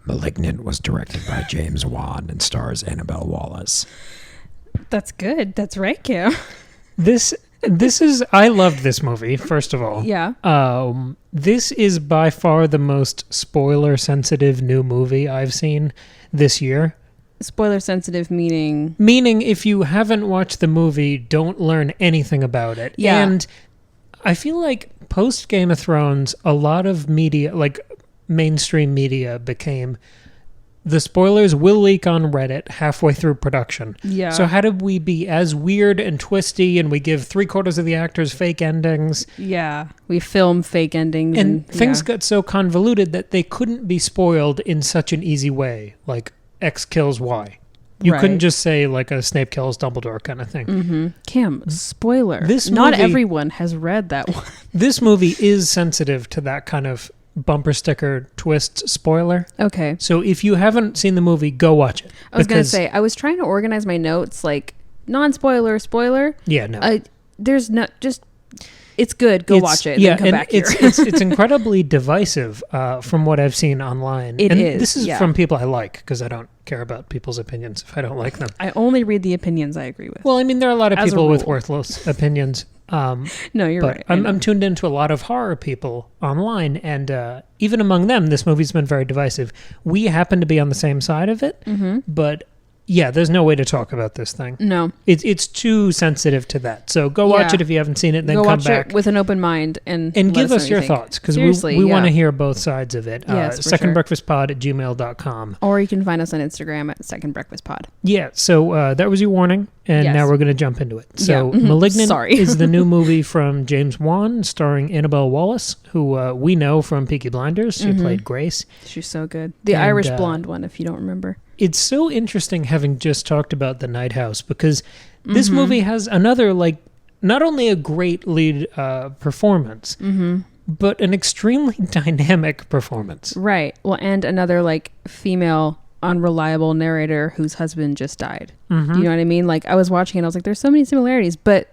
Malignant was directed by James Wan and stars Annabelle Wallis. That's good. That's right, Cam. This is, I loved this movie, first of all. Yeah. This is by far the most spoiler-sensitive new movie I've seen this year. Spoiler sensitive meaning? Meaning, if you haven't watched the movie, don't learn anything about it. Yeah. And I feel like post Game of Thrones, a lot of media, like mainstream media, became the spoilers will leak on Reddit halfway through production. Yeah. So how did we be as weird and twisty, and we give 3/4 of the actors fake endings? Yeah. We film fake endings. And things got so convoluted that they couldn't be spoiled in such an easy way, like X kills Y. You couldn't just say like a Snape kills Dumbledore kind of thing. Mm-hmm. Cam, spoiler. Not everyone has read that one. This movie is sensitive to that kind of bumper sticker twist spoiler. Okay. So if you haven't seen the movie, go watch it. I was going to say, I was trying to organize my notes like non-spoiler, spoiler. Yeah, no. There's not just... It's good. Go watch it. Yeah, then come back here. It's incredibly divisive from what I've seen online. It is. This is from people I like because I don't care about people's opinions if I don't like them. I only read the opinions I agree with. Well, I mean, there are a lot of people with worthless opinions. No, you're right. I'm tuned into a lot of horror people online, and even among them, this movie's been very divisive. We happen to be on the same side of it, but yeah, there's no way to talk about this thing. No. It's too sensitive to that. So go watch it if you haven't seen it, then come back. Go watch it with an open mind and give us your thoughts, because we want to hear both sides of it. Yes, secondbreakfastpod@gmail.com. Or you can find us on Instagram at secondbreakfastpod. Yeah, so that was your warning, and now we're going to jump into it. So Malignant is the new movie from James Wan, starring Annabelle Wallis, who we know from Peaky Blinders. She played Grace. She's so good. The Irish blonde one, if you don't remember. It's so interesting having just talked about The Night House, because this movie has another, like, not only a great lead performance, but an extremely dynamic performance. Right. Well, and another, like, female unreliable narrator whose husband just died. You know what I mean? Like, I was watching it and I was like, there's so many similarities, but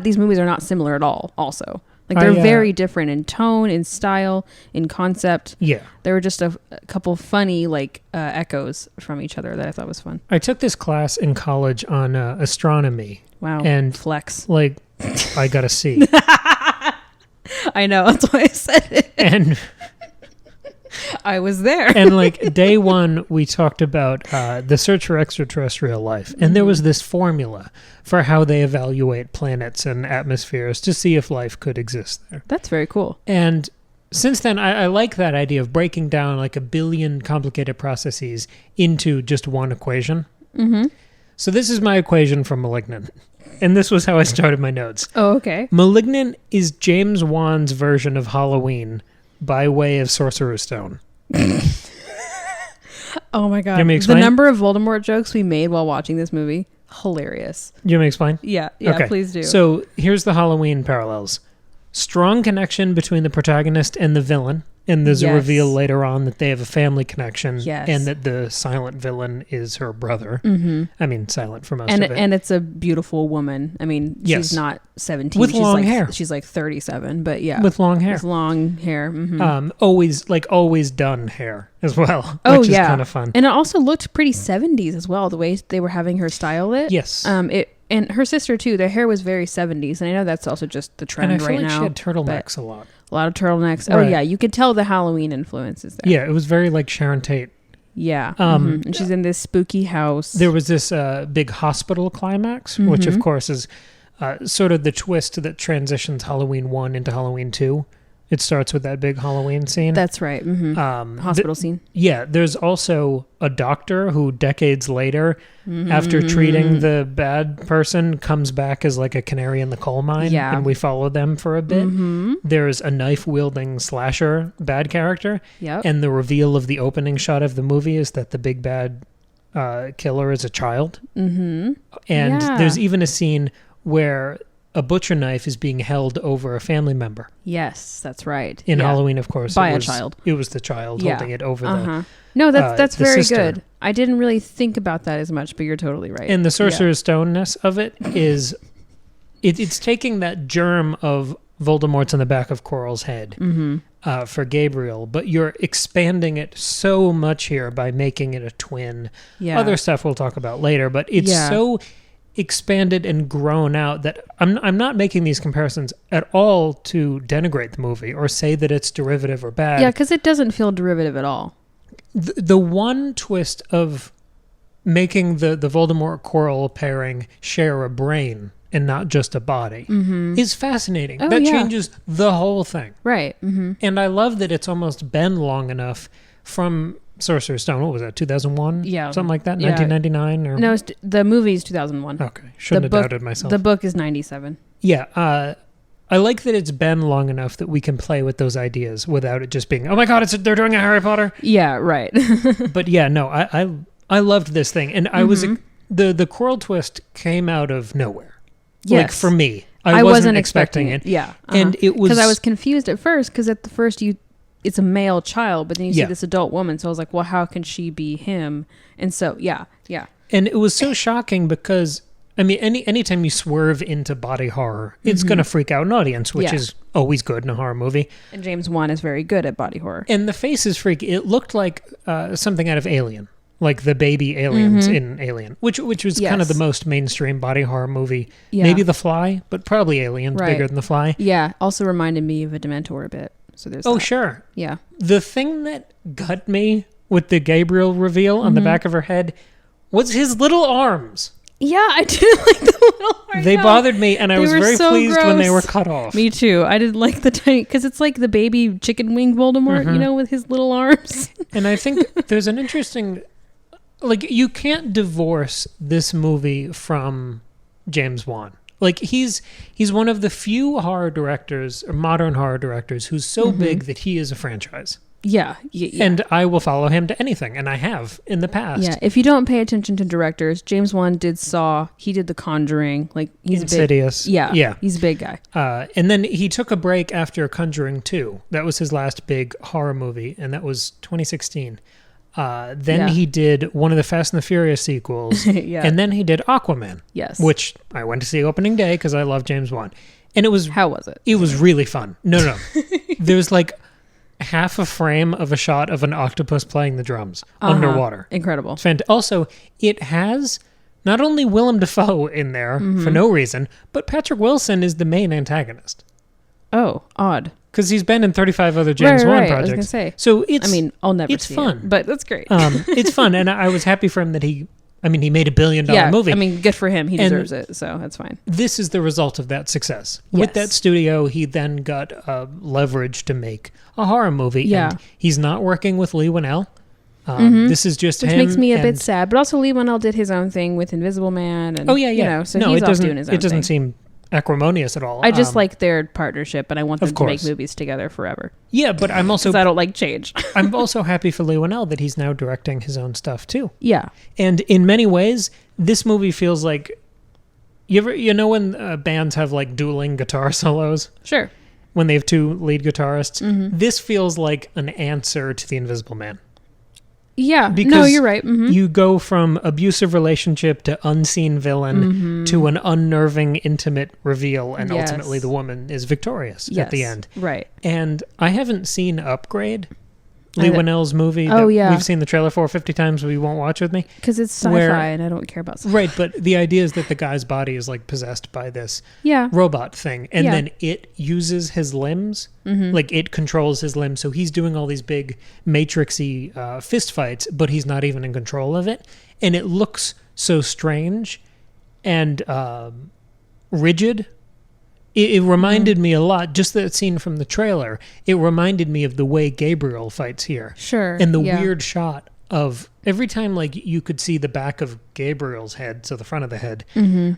these movies are not similar at all also. Like, they're very different in tone, in style, in concept. Yeah. There were just a couple funny, like, echoes from each other that I thought was fun. I took this class in college on astronomy. Wow. And flex. Like, I got a C. I know. That's why I said it. And I was there. And like day one, we talked about the search for extraterrestrial life. And there was this formula for how they evaluate planets and atmospheres to see if life could exist there. That's very cool. And since then, I like that idea of breaking down like a billion complicated processes into just one equation. So this is my equation for Malignant. And this was how I started my notes. Oh, okay. Malignant is James Wan's version of Halloween by way of Sorcerer's Stone. Oh my God. You want me to explain? The number of Voldemort jokes we made while watching this movie, hilarious. You want me to explain? Yeah, okay. Please do. So here's the Halloween parallels. Strong connection between the protagonist and the villain. And there's a reveal later on that they have a family connection. Yes. And that the silent villain is her brother. I mean, silent for most of it. And it's a beautiful woman. I mean, she's not 17. With she's long hair. She's like 37, but yeah. With long hair. With long hair. Always done hair as well. Oh, which is kind of fun. And it also looked pretty 70s as well, the way they were having her style it. Yes. And her sister too, their hair was very 70s. And I know that's also just the trend right now. And I feel like she had turtlenecks a lot. A lot of turtlenecks. Right. Oh yeah, you could tell the Halloween influence is there. Yeah, it was very like Sharon Tate. Yeah. And she's in this spooky house. There was this big hospital climax, which of course is sort of the twist that transitions Halloween 1 into Halloween 2. It starts with that big Halloween scene. That's right. Hospital scene. Yeah. There's also a doctor who decades later, after treating the bad person, comes back as like a canary in the coal mine. Yeah. And we follow them for a bit. There's a knife-wielding slasher bad character. Yep. And the reveal of the opening shot of the movie is that the big bad killer is a child. And there's even a scene where a butcher knife is being held over a family member. Yes, that's right. In Halloween, of course. By a child. It was the child holding it over the No, that's the very sister. good. I didn't really think about that as much, but you're totally right. And the Sorcerer's Stone-ness of it is... it's taking that germ of Voldemort's in the back of Quirrell's head. for Gabriel, but you're expanding it so much here by making it a twin. Yeah. Other stuff we'll talk about later, but it's so expanded and grown out that I'm not making these comparisons at all to denigrate the movie or say that it's derivative or bad. Yeah, because it doesn't feel derivative at all. The one twist of making the Voldemort Quirrell pairing share a brain and not just a body is fascinating. Oh, that yeah. changes the whole thing. Right. Mm-hmm. And I love that it's almost been long enough from Sorcerer's Stone. What was that, 2001? Yeah. Something like that? Yeah. 1999? Or... No, the movie's 2001. Okay. Shouldn't have doubted myself. The book is 97. Yeah. I like that it's been long enough that we can play with those ideas without it just being, oh my God, they're doing a Harry Potter. Yeah, right. But yeah, no, I loved this thing. And I was, the Quirrell twist came out of nowhere. Yes. Like for me, I wasn't expecting it. Yeah. And it was... Because I was confused at first, because at the first it's a male child, but then you see Yeah. this adult woman. So I was like, well, how can she be him? And so, yeah. And it was so shocking because, I mean, anytime you swerve into body horror, it's going to freak out an audience, which is always good in a horror movie. And James Wan is very good at body horror. And the faces freak. It looked like something out of Alien. Like the baby aliens in Alien, which was kind of the most mainstream body horror movie. Yeah. Maybe The Fly, but probably Alien's bigger than The Fly. Yeah, also reminded me of a Dementor a bit. So there's that. Sure. Yeah. The thing that got me with the Gabriel reveal on the back of her head was his little arms. Yeah, I didn't like the little arms. They bothered me, and I was very so pleased when they were gross. cut off. Me too. I didn't like the tiny, because it's like the baby chicken wing Voldemort, you know, with his little arms. And I think there's an interesting... Like, you can't divorce this movie from James Wan. Like, he's one of the few horror directors, or modern horror directors, who's so big that he is a franchise. Yeah. And I will follow him to anything, and I have in the past. Yeah, if you don't pay attention to directors, James Wan did Saw, he did The Conjuring, like he's Insidious. a big, Yeah. he's a big guy. And then he took a break after Conjuring 2. That was his last big horror movie, and that was 2016. Then he did one of the Fast and the Furious sequels, and then he did Aquaman. Yes. Which I went to see opening day because I love James Wan. And it was... How was it? It was really fun. No. There's like half a frame of a shot of an octopus playing the drums underwater. Incredible. Also, it has not only Willem Dafoe in there for no reason, but Patrick Wilson is the main antagonist. Oh, odd. Because he's been in 35 other James Wan projects. I was going to say. So it's... I mean, I'll never it's see fun. it, but that's great. It's fun, and I was happy for him that he made $1 billion movie. I mean, good for him. He deserves it, so that's fine. This is the result of that success. Yes. With that studio, he then got leverage to make a horror movie. Yeah. And he's not working with Lee Winnell. This is just Which him. makes me a bit sad. But also, Lee Winnell did his own thing with Invisible Man. And, you know, so he's off doing his own It doesn't thing. seem acrimonious at all. I just like their partnership, and I want them Of to make course. movies together forever. Yeah, but I'm also... Because I don't like change. I'm also happy for Lee Winnell that he's now directing his own stuff, too. Yeah. And in many ways, this movie feels like... You know when bands have, like, dueling guitar solos? Sure. When they have two lead guitarists? This feels like an answer to The Invisible Man. Yeah. Because no, you're right. you go from abusive relationship to unseen villain to an unnerving, intimate reveal, and ultimately the woman is victorious at the end. Right. And I haven't seen Upgrade, Lee Winnell's movie Oh, that yeah. we've seen the trailer for 50 times, but you won't watch with me. Because it's sci-fi, Where- and I don't care about sci-fi. Right, but the idea is that the guy's body is like possessed by this Yeah. robot thing, and Yeah. then it uses his limbs, like it controls his limbs, so he's doing all these big matrixy fist fights, but he's not even in control of it, and it looks so strange and rigid. It reminded me a lot, just that scene from the trailer, it reminded me of the way Gabriel fights here. Sure. And the yeah. weird shot of every time, like, you could see the back of Gabriel's head, so the front of the head. The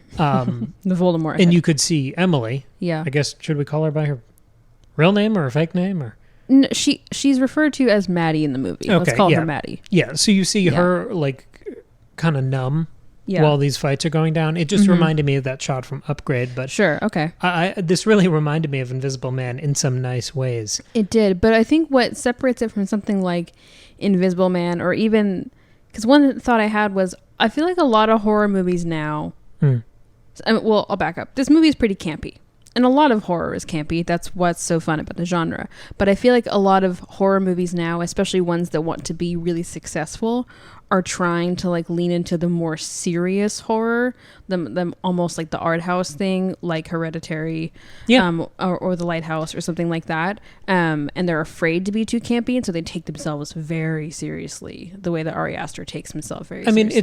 Voldemort And head. you could see Emily. Yeah. I guess, should we call her by her real name or a fake name? Or No, she's referred to as Maddie in the movie. Let's Okay, call yeah. her Maddie. Yeah, so you see Yeah. her, like, kind of numb Yeah. while these fights are going down. It just reminded me of that shot from Upgrade, but Sure. Okay. this really reminded me of Invisible Man in some nice ways. It did, but I think what separates it from something like Invisible Man, or even because one thought I had was I feel like a lot of horror movies now. I mean, well, I'll back up. This movie is pretty campy. and a lot of horror is campy. That's what's so fun about the genre. But I feel like a lot of horror movies now, especially ones that want to be really successful, are trying to like lean into the more serious horror, them almost like the art house thing, like Hereditary, or The Lighthouse or something like that. And they're afraid to be too campy, and so they take themselves very seriously, the way that Ari Aster takes himself very seriously. I mean,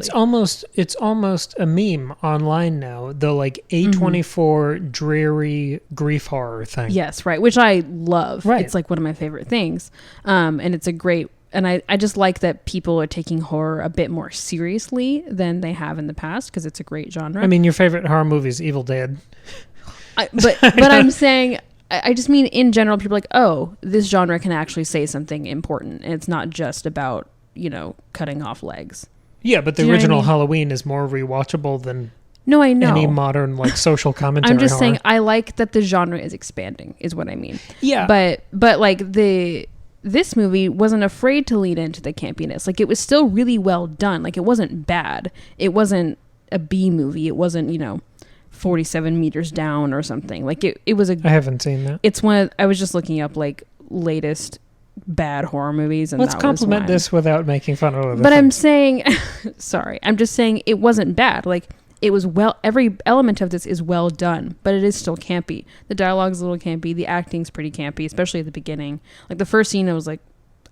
it's almost a meme online now, the like A24 dreary grief horror thing. Yes, right, which I love. Right. It's like one of my favorite things. And it's a great... And I just like that people are taking horror a bit more seriously than they have in the past, because it's a great genre. I mean, your favorite horror movie is Evil Dead. But I'm saying, I just mean in general, people are like, oh, this genre can actually say something important. And it's not just about, cutting off legs. Yeah, but the original Halloween is more rewatchable than no, I know. any modern like social commentary. I'm just horror. saying I like that the genre is expanding, is what I mean. Yeah. But like this movie wasn't afraid to lean into the campiness. Like, it was still really well done. Like, it wasn't bad. It wasn't a B movie. It wasn't, 47 meters down or something. Like, it was a... I haven't seen that. It's one of... I was just looking up, like, latest bad horror movies, and let's that compliment was one. This without making fun of it. But I'm saying... sorry. I'm just saying it wasn't bad. Like, it was every element of this is well done, but it is still campy. The dialogue's a little campy. The acting's pretty campy, especially at the beginning. Like, the first scene, I was like,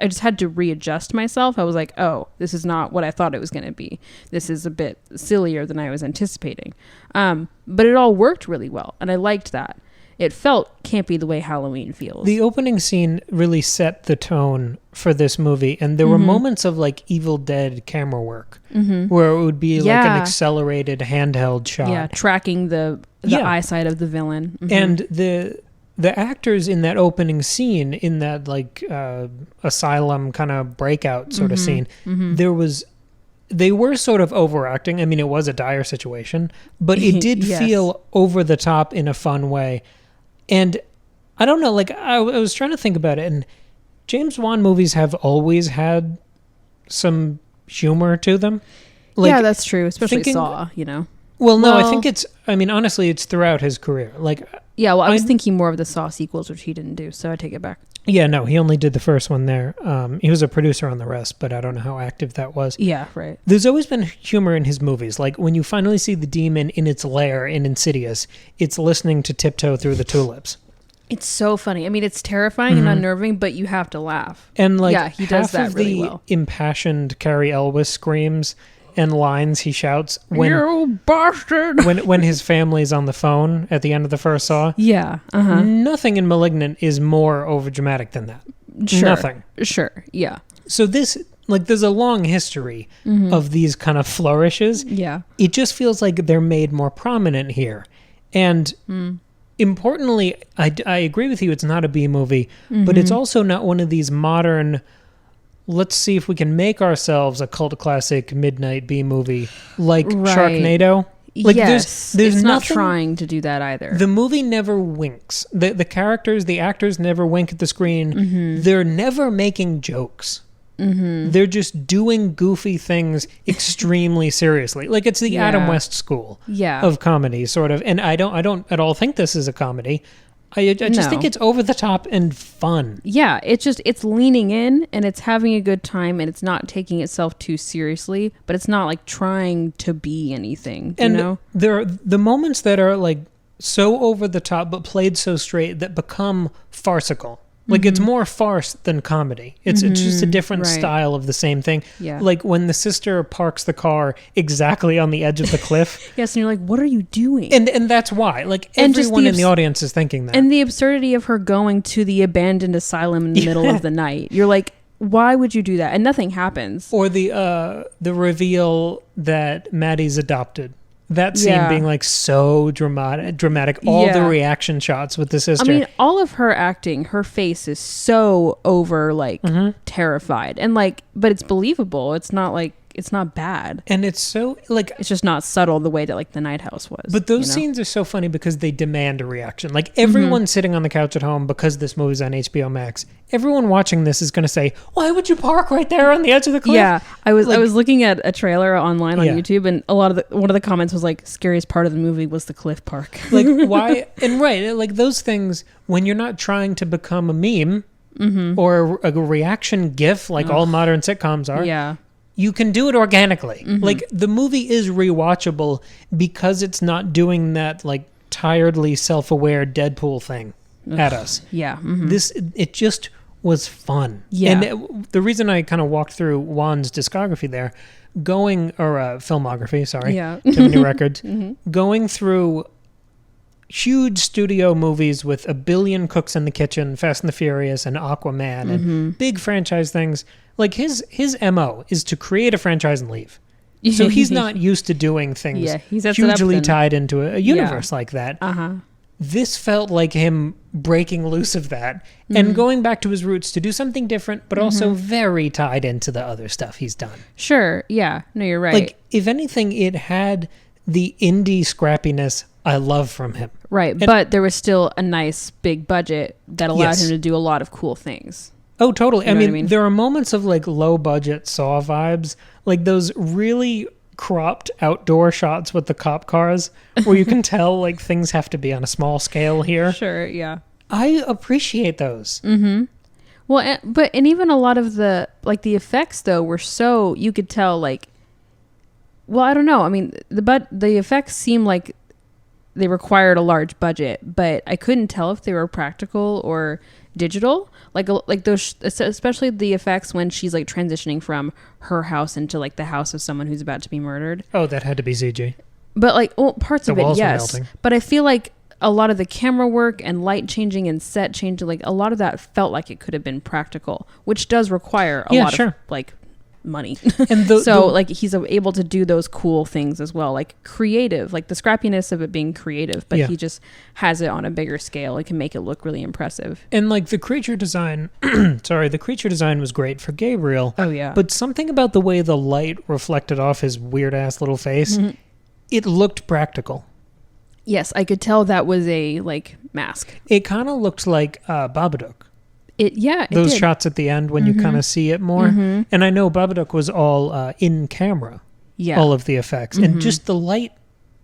I just had to readjust myself. I was like, oh, this is not what I thought it was going to be. This is a bit sillier than I was anticipating. But it all worked really well, and I liked that. It felt campy the way Halloween feels. The opening scene really set the tone for this movie, and there were moments of like Evil Dead camera work where it would be like an accelerated handheld shot. Yeah, tracking the eyesight of the villain. And the actors in that opening scene, in that like asylum kind of breakout sort of scene, they were sort of overacting. I mean, it was a dire situation, but it did feel over the top in a fun way. And I don't know, like I was trying to think about it, and James Wan movies have always had some humor to them. Like, yeah, that's true, especially Saw, Well, no, I think honestly, it's throughout his career. Like, yeah, well, I was thinking more of the Saw sequels, which he didn't do, so I take it back. Yeah, no, he only did the first one there. He was a producer on the rest, but I don't know how active that was. Yeah, right. There's always been humor in his movies. Like, when you finally see the demon in its lair in Insidious, it's listening to Tiptoe Through the Tulips. It's so funny. I mean, it's terrifying and unnerving, but you have to laugh. And like, he does that really well. Impassioned Carrie Elwes screams and lines he shouts when you bastard, when his family's on the phone at the end of the first Saw. Yeah, nothing in Malignant is more overdramatic than that. Sure. Nothing. Sure. Yeah. So this, like, there's a long history of these kind of flourishes. Yeah. It just feels like they're made more prominent here, and importantly, I agree with you. It's not a B movie, but it's also not one of these modern, let's see if we can make ourselves a cult classic midnight B movie like Sharknado. Like, yes, there's it's nothing, not trying to do that either. The movie never winks. The characters, the actors never wink at the screen. They're never making jokes. They're just doing goofy things extremely seriously. Like, it's the Adam West school of comedy, sort of. And I don't at all think this is a comedy. I just think it's over the top and fun. Yeah, it's leaning in and it's having a good time, and it's not taking itself too seriously, but it's not like trying to be anything, you know? There are the moments that are like so over the top but played so straight that become farcical. Like, it's more farce than comedy. It's just a different style of the same thing. Yeah. Like, when the sister parks the car exactly on the edge of the cliff. Yes, and you're like, what are you doing? And that's why. Like, everyone in the audience is thinking that. And the absurdity of her going to the abandoned asylum in the middle of the night. You're like, why would you do that? And nothing happens. Or the reveal that Maddie's adopted. That scene being like so dramatic. All the reaction shots with the sister. I mean, all of her acting, her face is so over, like, terrified, and like, but it's believable. It's not like it's not bad. And it's so, like... It's just not subtle the way that, like, the Night House was. But those scenes are so funny because they demand a reaction. Like, everyone sitting on the couch at home, because this movie's on HBO Max, everyone watching this is going to say, why would you park right there on the edge of the cliff? Yeah. I was looking at a trailer online on YouTube, and one of the comments was like, scariest part of the movie was the cliff park. Like, why? And right, like, those things, when you're not trying to become a meme or a reaction gif like all modern sitcoms are, you can do it organically. Like, the movie is rewatchable because it's not doing that, like, tiredly self-aware Deadpool thing at us. Yeah. It just was fun. Yeah. And the reason I kind of walked through Juan's discography there, filmography, sorry. Yeah. Too many records. Going through huge studio movies with a billion cooks in the kitchen, Fast and the Furious and Aquaman and big franchise things. Like, his MO is to create a franchise and leave. So he's not used to doing things hugely tied into a universe like that. This felt like him breaking loose of that and going back to his roots to do something different, but also very tied into the other stuff he's done. Sure. Yeah. No, you're right. Like, if anything, it had the indie scrappiness I love from him. Right. But there was still a nice big budget that allowed him to do a lot of cool things. Oh, totally. You know what I mean? There are moments of, like, low budget Saw vibes, like those really cropped outdoor shots with the cop cars where you can tell, like, things have to be on a small scale here. Sure, yeah. I appreciate those. Well, and even a lot of the, like, the effects, though, were so, you could tell, like, well, I don't know. I mean, the effects seem like they required a large budget, but I couldn't tell if they were practical or digital. Like those, especially the effects when she's, like, transitioning from her house into, like, the house of someone who's about to be murdered. Oh, that had to be CG. But, like, parts of it, yes. Melting. But I feel like a lot of the camera work and light changing and set changing, like, a lot of that felt like it could have been practical, which does require a lot of, like, money. And like, he's able to do those cool things as well, like creative, like the scrappiness of it being creative, but he just has it on a bigger scale. It can make it look really impressive. And, like, the creature design the creature design was great for Gabriel. Oh yeah. But something about the way the light reflected off his weird ass little face, it looked practical. Yes, I could tell that was a, like, mask. It kind of looked like Babadook. Those shots at the end when you kind of see it more. And I know Babadook was all in camera, all of the effects. And just the light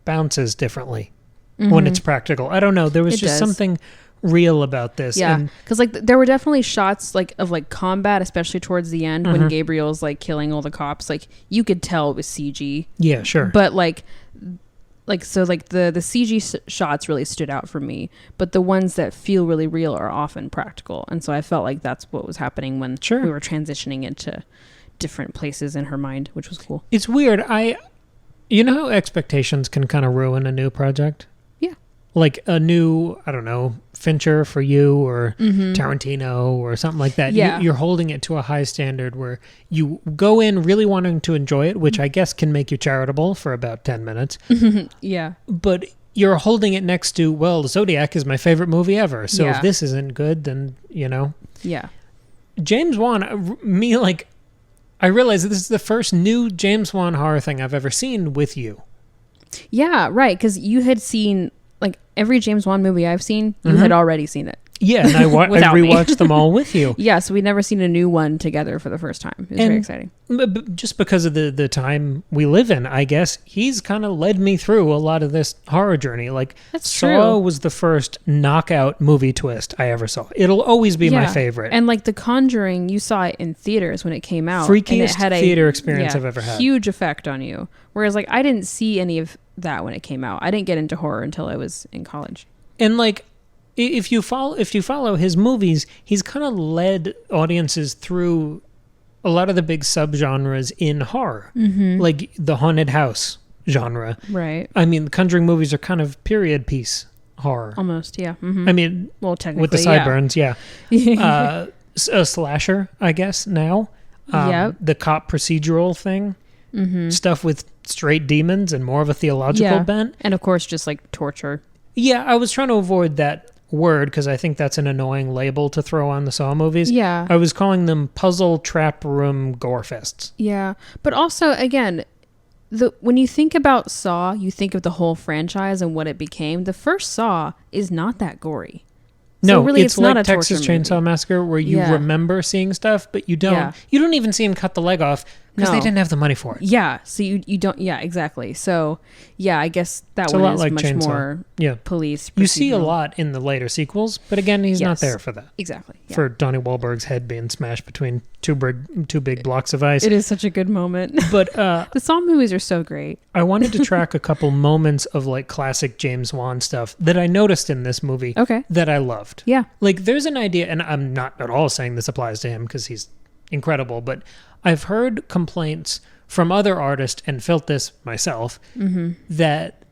bounces differently when it's practical. I don't know. There was something real about this. Yeah, because, like, there were definitely shots, like, of, like, combat, especially towards the end when Gabriel's, like, killing all the cops. Like, you could tell it was CG. Yeah, sure. But, like so, like, the CG shots really stood out for me, but the ones that feel really real are often practical, and so I felt like that's what was happening when we were transitioning into different places in her mind, which was cool. It's weird. You know how expectations can kind of ruin a new project? Yeah. Like a new, I don't know, Fincher for you or Tarantino or something like that. Yeah. You're holding it to a high standard where you go in really wanting to enjoy it, which I guess can make you charitable for about 10 minutes. Yeah. But you're holding it next to, well, Zodiac is my favorite movie ever. So if this isn't good, then, you know. Yeah. James Wan, I realize that this is the first new James Wan horror thing I've ever seen with you. Yeah, right. Because you had seen, like, every James Wan movie I've seen, you had already seen it. Yeah, and I rewatched them all with you. Yeah, so we'd never seen a new one together for the first time. It was very exciting. Just because of the time we live in, I guess, he's kind of led me through a lot of this horror journey. Like, That's Saw true. was the first knockout movie twist I ever saw. It'll always be my favorite. And, like, The Conjuring, you saw it in theaters when it came out. Freakiest and it had theater experience I've ever had. Huge effect on you. Whereas, like, I didn't see any of that when it came out. I didn't get into horror until I was in college. And, like, if you follow his movies, he's kind of led audiences through a lot of the big subgenres in horror, like the haunted house genre. Right. I mean, the Conjuring movies are kind of period piece horror. Almost, yeah. I mean, well, technically, with the sideburns, yeah. A slasher, I guess, now. The cop procedural thing. Stuff with straight demons and more of a theological bent. And, of course, just, like, torture. Yeah, I was trying to avoid that word because I think that's an annoying label to throw on the Saw movies. Yeah. I was calling them puzzle trap room gore fests. Yeah. But also, again, when you think about Saw, you think of the whole franchise and what it became. The first Saw is not that gory. So No, really, it's not like a Texas torture Chainsaw movie. Massacre where you Yeah. remember seeing stuff, but you don't. Yeah. You don't even see him cut the leg off because they No. didn't have the money for it. Yeah. So you don't. Yeah, exactly. So yeah, I guess that It's a one lot is like much Chainsaw. more Yeah. police. You see a procedural. lot in the later sequels, but again, he's not Yes. there for that. Exactly. Yeah. For Donnie Wahlberg's head being smashed between two big blocks of ice. It is such a good moment. But The Saw movies are so great. I wanted to track a couple moments of like classic James Wan stuff that I noticed in this movie Okay. that I loved. Yeah. Like there's an idea, and I'm not at all saying this applies to him because he's incredible, but I've heard complaints from other artists and felt this myself that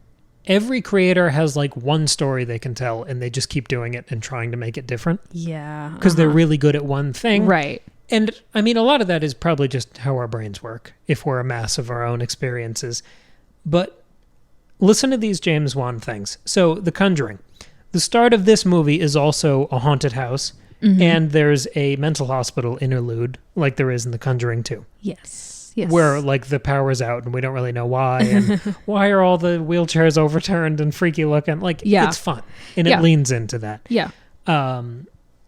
every creator has like one story they can tell and they just keep doing it and trying to make it different Yeah. because they're really good at one thing. right. And I mean, a lot of that is probably just how our brains work if we're a mass of our own experiences. But listen to these James Wan things. So, The Conjuring. The start of this movie is also a haunted house, and there's a mental hospital interlude, like there is in The Conjuring 2, Yes. Yes. where like the power's out and we don't really know why, and why are all the wheelchairs overturned and freaky looking? Like, Yeah. it's fun, and Yeah. it leans into that. Yeah.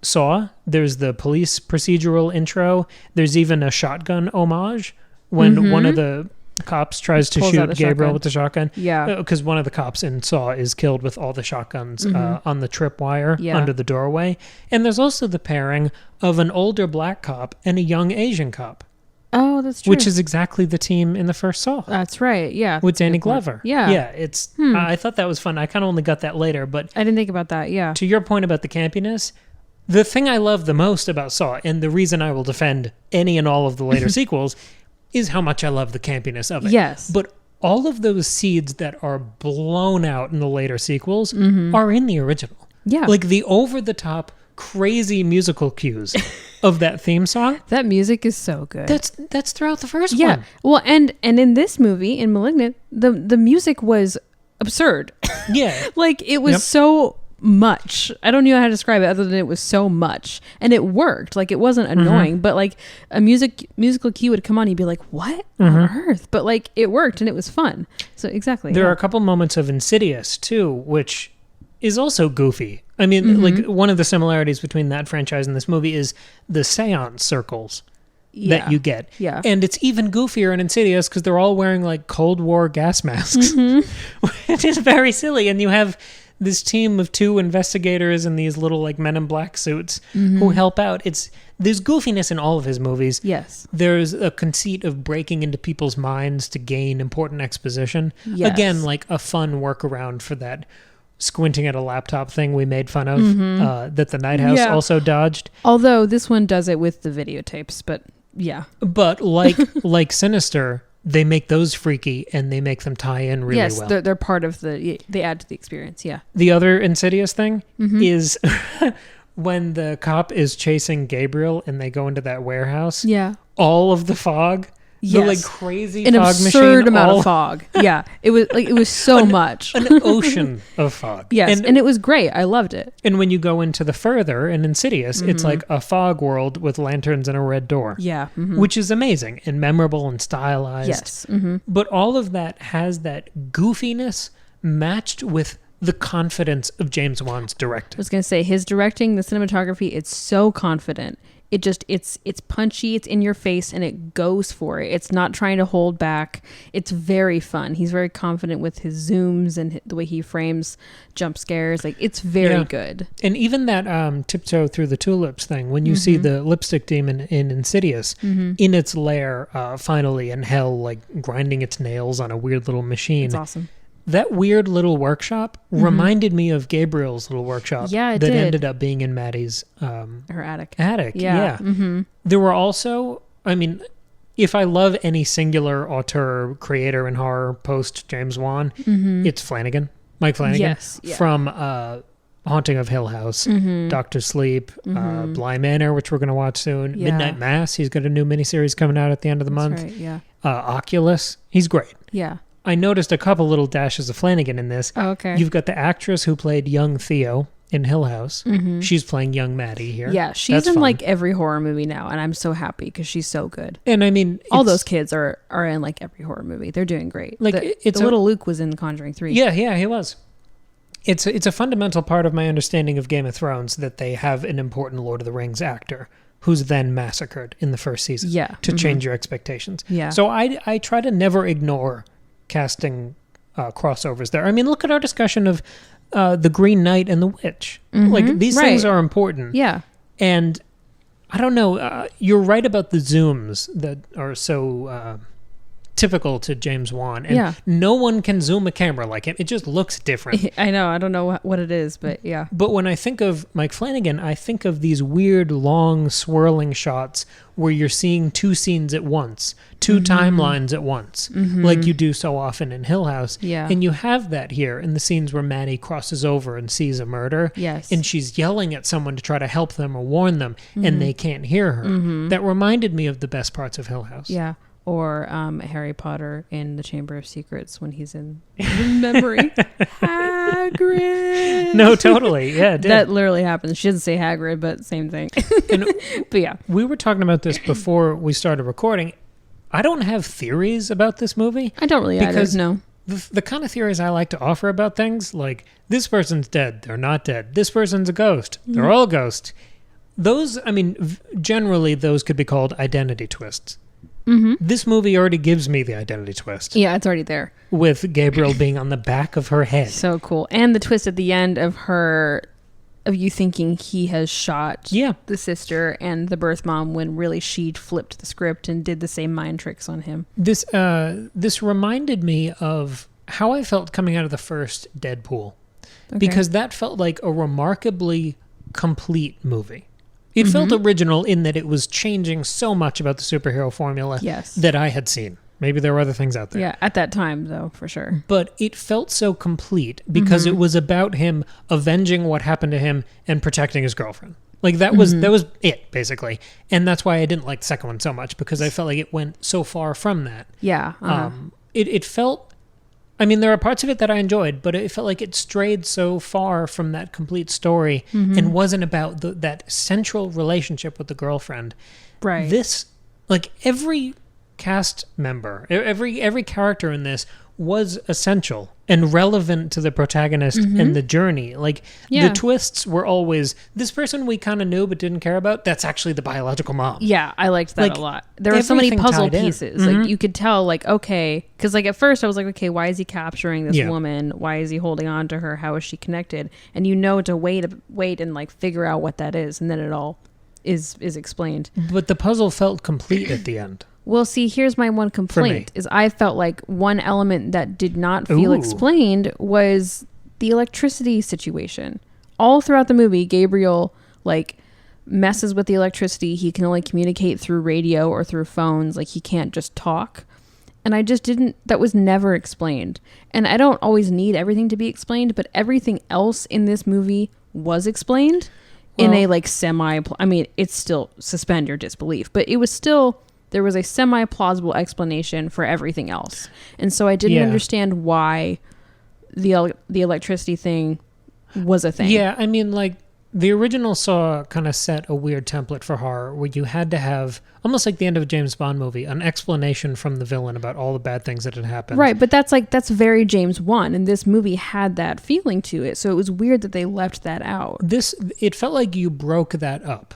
Saw, there's the police procedural intro. There's even a shotgun homage when one of the cops tries to Pulls shoot out the Gabriel shotgun. with the shotgun. Yeah. Because one of the cops in Saw is killed with all the shotguns on the tripwire Yeah. under the doorway. And there's also the pairing of an older black cop and a young Asian cop, Oh, that's true. which is exactly the team in the first Saw. That's right. Yeah. With that's a Danny good point. Glover. Yeah. Yeah, it's. I thought that was fun. I kind of only got that later, but I didn't think about that. Yeah. to your point about the campiness, the thing I love the most about Saw, and the reason I will defend any and all of the later sequels, is how much I love the campiness of it. Yes. But all of those seeds that are blown out in the later sequels are in the original. Yeah. Like the over-the-top, crazy musical cues of that theme song, That music is so good. that's throughout the first yeah. one. Well, and in this movie, in Malignant, the music was absurd. Yeah. Like it was Yep. so much. I don't know how to describe it other than it was so much, and it worked. Like it wasn't annoying, but like a musical cue would come on, you'd be like, "What on earth?" But like it worked, and it was fun. So exactly, There yeah. are a couple moments of Insidious too, which is also goofy. I mean, like one of the similarities between that franchise and this movie is the seance circles Yeah. that you get. Yeah. And it's even goofier in Insidious because they're all wearing like Cold War gas masks, which is very silly. And you have this team of two investigators in these little like Men in Black suits who help out. There's goofiness in all of his movies. Yes. There's a conceit of breaking into people's minds to gain important exposition. Yes. Again, like a fun workaround for that squinting at a laptop thing we made fun of that the Night House Yeah. also dodged. Although this one does it with the videotapes, but yeah. But like Sinister, they make those freaky and they make them tie in really yes, well. they're part of they add to the experience. Yeah. The other Insidious thing is when the cop is chasing Gabriel and they go into that warehouse. Yeah. All of the fog, the Yes. like crazy An fog absurd machine, amount all- of fog. Yeah. It was so much. an ocean of fog. Yes, and it was great. I loved it. And when you go into the further in Insidious, it's like a fog world with lanterns and a red door. Yeah. Which is amazing and memorable and stylized. Yes. But all of that has that goofiness matched with the confidence of James Wan's I directing. was gonna say his directing, the cinematography, it's so confident. It just it's punchy, it's in your face, and it goes for it. It's not trying to hold back. It's very fun. He's very confident with his zooms and the way he frames jump scares. Like it's very Yeah. good. And even that tiptoe through the tulips thing, when you see the lipstick demon in Insidious in its lair, finally in hell, like grinding its nails on a weird little machine. It's awesome. That weird little workshop reminded me of Gabriel's little workshop Yeah, it that did. ended up being in Maddie's Her attic. attic. Yeah. There were also, I mean, if I love any singular auteur, creator in horror post James Wan, it's Flanagan, Mike Flanagan. Yes, yeah. From Haunting of Hill House, Doctor Sleep, Bly Manor, which we're going to watch soon, Yeah. Midnight Mass. He's got a new miniseries coming out at the end of the That's month. right. Yeah. Oculus. He's great. Yeah. I noticed a couple little dashes of Flanagan in this. Oh, okay. You've got the actress who played young Theo, in Hill House. She's playing young Maddie here. Yeah, she's That's in fun. like every horror movie now, and I'm so happy because she's so good. And I mean, All those kids are in like every horror movie. They're doing great. Like, the little Luke was in Conjuring 3. Yeah, he was. It's a fundamental part of my understanding of Game of Thrones that they have an important Lord of the Rings actor who's then massacred in the first season to change your expectations. Yeah. So I try to never ignore casting crossovers there. I mean, look at our discussion of the Green Knight and the Witch. Like, these things are important. Yeah. And I don't know, you're right about the zooms that are so typical to James Wan. And no one can zoom a camera like him. It just looks different. I know. I don't know what it is, but yeah. But when I think of Mike Flanagan, I think of these weird, long, swirling shots where you're seeing two scenes at once, two timelines at once, like you do so often in Hill House. Yeah. And you have that here in the scenes where Maddie crosses over and sees a murder. Yes. And she's yelling at someone to try to help them or warn them, and they can't hear her. That reminded me of the best parts of Hill House. Yeah. Or Harry Potter in the Chamber of Secrets when he's in memory. Hagrid. No, totally. Yeah, it did. That literally happens. She doesn't say Hagrid, but same thing. But yeah. We were talking about this before we started recording. I don't have theories about this movie. I don't really because no. The kind of theories I like to offer about things, like this person's dead, they're not dead. This person's a ghost, they're all ghosts. Those, I mean, generally those could be called identity twists. This movie already gives me the identity twist. Yeah, it's already there. With Gabriel being on the back of her head. So cool. And the twist at the end of you thinking he has shot the sister and the birth mom when really she flipped the script and did the same mind tricks on him. This reminded me of how I felt coming out of the first Deadpool. Okay. Because that felt like a remarkably complete movie. It felt original in that it was changing so much about the superhero formula that I had seen. Maybe there were other things out there. Yeah, at that time, though, for sure. But it felt so complete because it was about him avenging what happened to him and protecting his girlfriend. Like, that was it, basically. And that's why I didn't like the second one so much, because I felt like it went so far from that. Yeah. It felt... I mean, there are parts of it that I enjoyed, but it felt like it strayed so far from that complete story and wasn't about that central relationship with the girlfriend. Right. This, like, every cast member, every character in this was essential and relevant to the protagonist and the journey. Like, the twists were always, this person we kind of knew but didn't care about, that's actually the biological mom. Yeah, I liked that a lot. There were so many puzzle pieces. Like, you could tell, like, okay, because, like, at first I was like, okay, why is he capturing this woman? Why is he holding on to her? How is she connected? And you know to wait and, like, figure out what that is, and then it all is explained. But the puzzle felt complete at the end. Well, see, here's my one complaint, is I felt like one element that did not feel explained was the electricity situation. All throughout the movie, Gabriel, like, messes with the electricity. He can only communicate through radio or through phones. Like, he can't just talk. And I just that was never explained. And I don't always need everything to be explained, but everything else in this movie was explained in a, like, I mean, it's still suspend your disbelief, but it was still... There was a semi-plausible explanation for everything else. And so I didn't understand why the electricity thing was a thing. Yeah, I mean, like, the original Saw kind of set a weird template for horror where you had to have, almost like the end of a James Bond movie, an explanation from the villain about all the bad things that had happened. Right, but that's very James Wan, and this movie had that feeling to it. So it was weird that they left that out. It felt like you broke that up.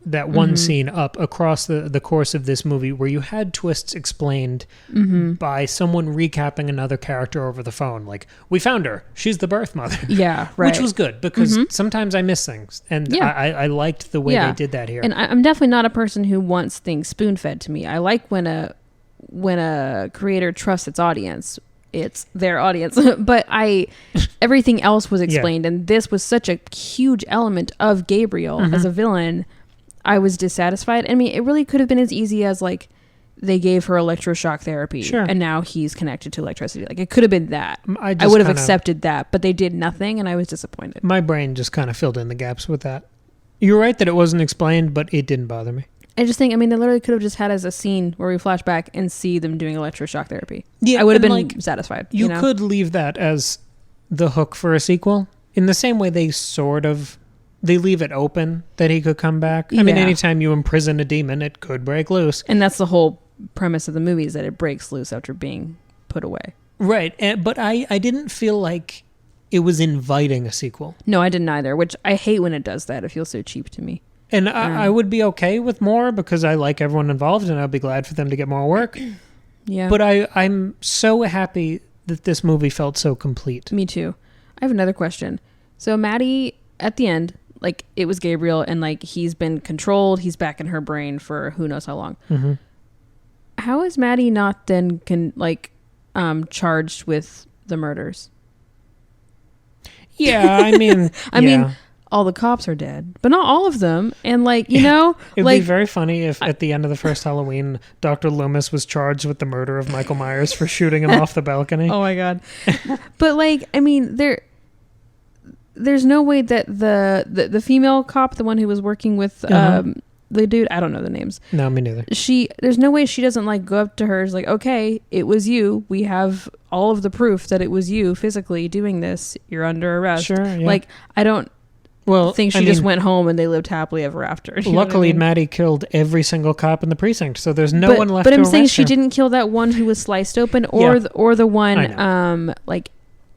That one scene up across the course of this movie where you had twists explained by someone recapping another character over the phone. Like, we found her. She's the birth mother. Yeah, right. Which was good because sometimes I miss things. And I liked the way they did that here. And I'm definitely not a person who wants things spoon-fed to me. I like when a creator trusts its audience. It's their audience. But everything else was explained. And this was such a huge element of Gabriel as a villain. I was dissatisfied. I mean, it really could have been as easy as, like, they gave her electroshock therapy and now he's connected to electricity. Like, it could have been that. I would have accepted that, but they did nothing and I was disappointed. My brain just kind of filled in the gaps with that. You're right that it wasn't explained, but it didn't bother me. I just think, I mean, they literally could have just had as a scene where we flash back and see them doing electroshock therapy. Yeah, I would have been, like, satisfied. You could leave that as the hook for a sequel. in the same way they leave it open that he could come back. I mean, anytime you imprison a demon, it could break loose. And that's the whole premise of the movie, is that it breaks loose after being put away. Right. But I didn't feel like it was inviting a sequel. No, I didn't either, which I hate when it does that. It feels so cheap to me. And I would be okay with more because I like everyone involved and I'd be glad for them to get more work. Yeah. But I'm so happy that this movie felt so complete. Me too. I have another question. So Maddie, at the end, like, it was Gabriel, and like, he's been controlled. He's back in her brain for who knows how long. Mm-hmm. How is Maddie not then charged with the murders? Yeah, I mean, I mean, all the cops are dead, but not all of them. And like, you know, it'd be very funny if at the end of the first Halloween, Dr. Loomis was charged with the murder of Michael Myers for shooting him off the balcony. Oh my God. But like, I mean, there's no way that the female cop, the one who was working with the dude, I don't know the names. No, me neither. There's no way she doesn't like go up to her. It's like, okay, it was you. We have all of the proof that it was you physically doing this. You're under arrest. Sure. Yeah. Like, I don't think she just went home and they lived happily ever after. Luckily, Maddie killed every single cop in the precinct, so there's no one left to arrest her. But I'm saying she didn't kill that one who was sliced open, or the one like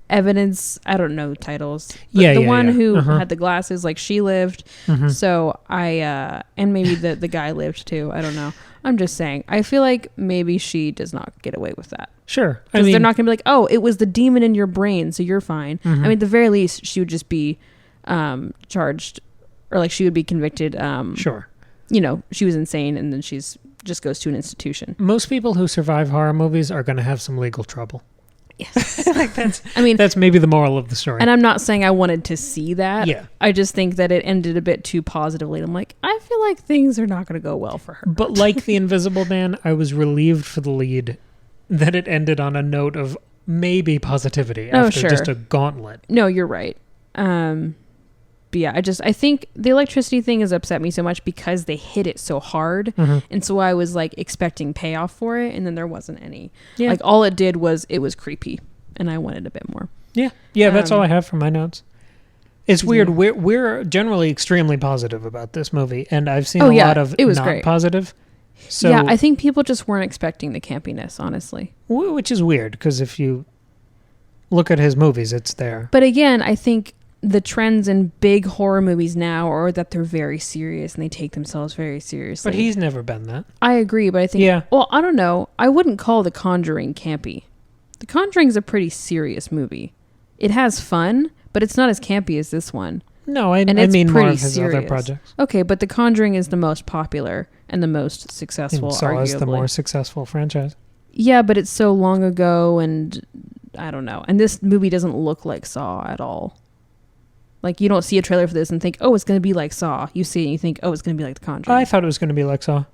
evidence. I don't know titles. The one who had the glasses, like, she lived. Mm-hmm. So and maybe the guy lived too. I don't know. I'm just saying. I feel like maybe she does not get away with that. Sure. Because they're not going to be like, oh, it was the demon in your brain, so you're fine. Mm-hmm. I mean, at the very least, she would just be charged, or like she would be convicted. Sure. You know, she was insane, and then she's just goes to an institution. Most people who survive horror movies are going to have some legal trouble. Yes. Like that's maybe the moral of the story. And I'm not saying I wanted to see that. Yeah. I just think that it ended a bit too positively. I'm like, I feel like things are not going to go well for her. But like The Invisible Man, I was relieved for the lead that it ended on a note of maybe positivity after just a gauntlet. No, you're right. But yeah, I think the electricity thing has upset me so much because they hit it so hard. Mm-hmm. And so I was like expecting payoff for it, and then there wasn't any. Yeah. Like, all it did was it was creepy, and I wanted a bit more. Yeah. Yeah, that's all I have for my notes. It's weird. We're generally extremely positive about this movie, and I've seen a lot of not great. Positive. So yeah, I think people just weren't expecting the campiness, honestly. Which is weird, because if you look at his movies, it's there. But again, I think the trends in big horror movies now are that they're very serious and they take themselves very seriously. But he's never been that. I agree, but I think, well, I don't know. I wouldn't call The Conjuring campy. The Conjuring is a pretty serious movie. It has fun, but it's not as campy as this one. No, I mean more of his other projects. Okay, but The Conjuring is the most popular and the most successful, and so is the more successful franchise. Yeah, but it's so long ago, and I don't know. And this movie doesn't look like Saw at all. Like, you don't see a trailer for this and think, oh, it's going to be like Saw. You see it and you think, oh, it's going to be like The Conjuring. I thought it was going to be like Saw.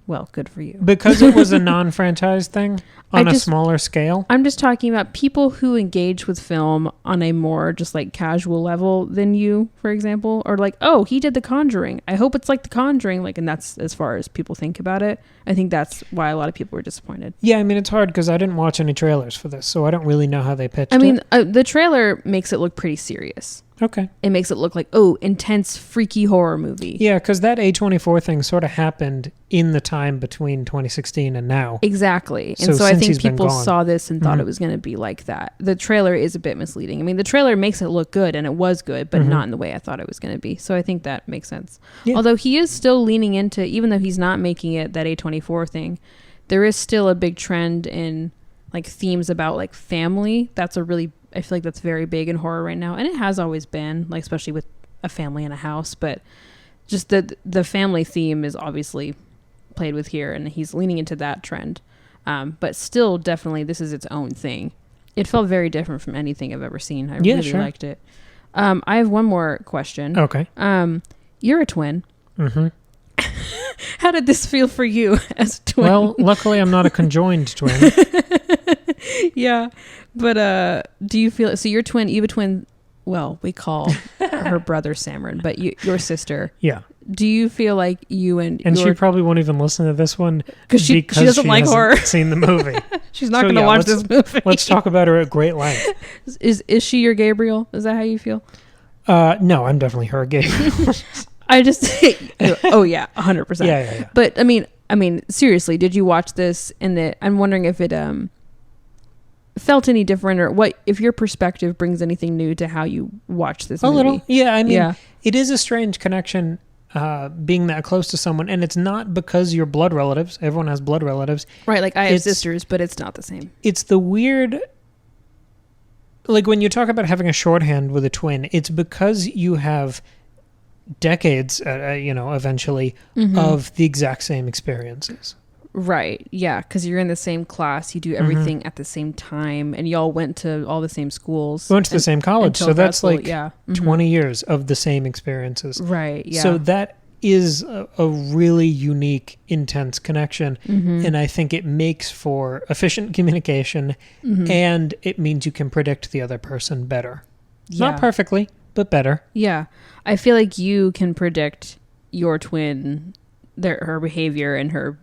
Well, good for you. Because it was a non-franchise thing on a smaller scale. I'm just talking about people who engage with film on a more just like casual level than you, for example. Or like, oh, he did The Conjuring. I hope it's like The Conjuring. Like, and that's as far as people think about it. I think that's why a lot of people were disappointed. Yeah, I mean, it's hard because I didn't watch any trailers for this, so I don't really know how they pitched it. I mean, the trailer makes it look pretty serious. Okay. It makes it look like, oh, intense, freaky horror movie. Yeah, because that A24 thing sort of happened in the time between 2016 and now. Exactly. And so I think people saw this and thought it was going to be like that. The trailer is a bit misleading. I mean, the trailer makes it look good, and it was good, but not in the way I thought it was going to be. So I think that makes sense. Yeah. Although he is still leaning into, even though he's not making it that A24 thing, there is still a big trend in like themes about like family. I feel like that's very big in horror right now, and it has always been, like, especially with a family in a house, but just the family theme is obviously played with here, and he's leaning into that trend. But still, definitely, this is its own thing. It felt very different from anything I've ever seen. I really liked it. I have one more question. Okay. You're a twin. Mm-hmm. How did this feel for you as a twin? Well, luckily I'm not a conjoined twin. Yeah. But do you feel, so you're twin, you have a twin, well, we call her brother Samron, but your sister. Yeah. Do you feel like you and she probably won't even listen to this one because she doesn't like horror. Seen the movie. She's not going to watch this movie. Let's talk about her at great length. Is she your Gabriel? Is that how you feel? No, I'm definitely her Gabriel. I just, oh yeah, 100%. Yeah. But I mean, seriously, did you watch this? I'm wondering if it felt any different, or what if your perspective brings anything new to how you watch this movie. A little, yeah. I mean, it is a strange connection, being that close to someone, and it's not because you're blood relatives. Everyone has blood relatives, right? Like I have sisters, but it's not the same. It's the weird, like when you talk about having a shorthand with a twin, it's because you have decades, eventually, of the exact same experiences. Right. Yeah. Because you're in the same class. You do everything at the same time. And y'all went to all the same schools. We went to the same college. So that's school, like 20 years of the same experiences. Right. Yeah. So that is a really unique, intense connection. And I think it makes for efficient communication. And it means you can predict the other person better. Not perfectly, but better. Yeah. I feel like you can predict your twin, her behavior and her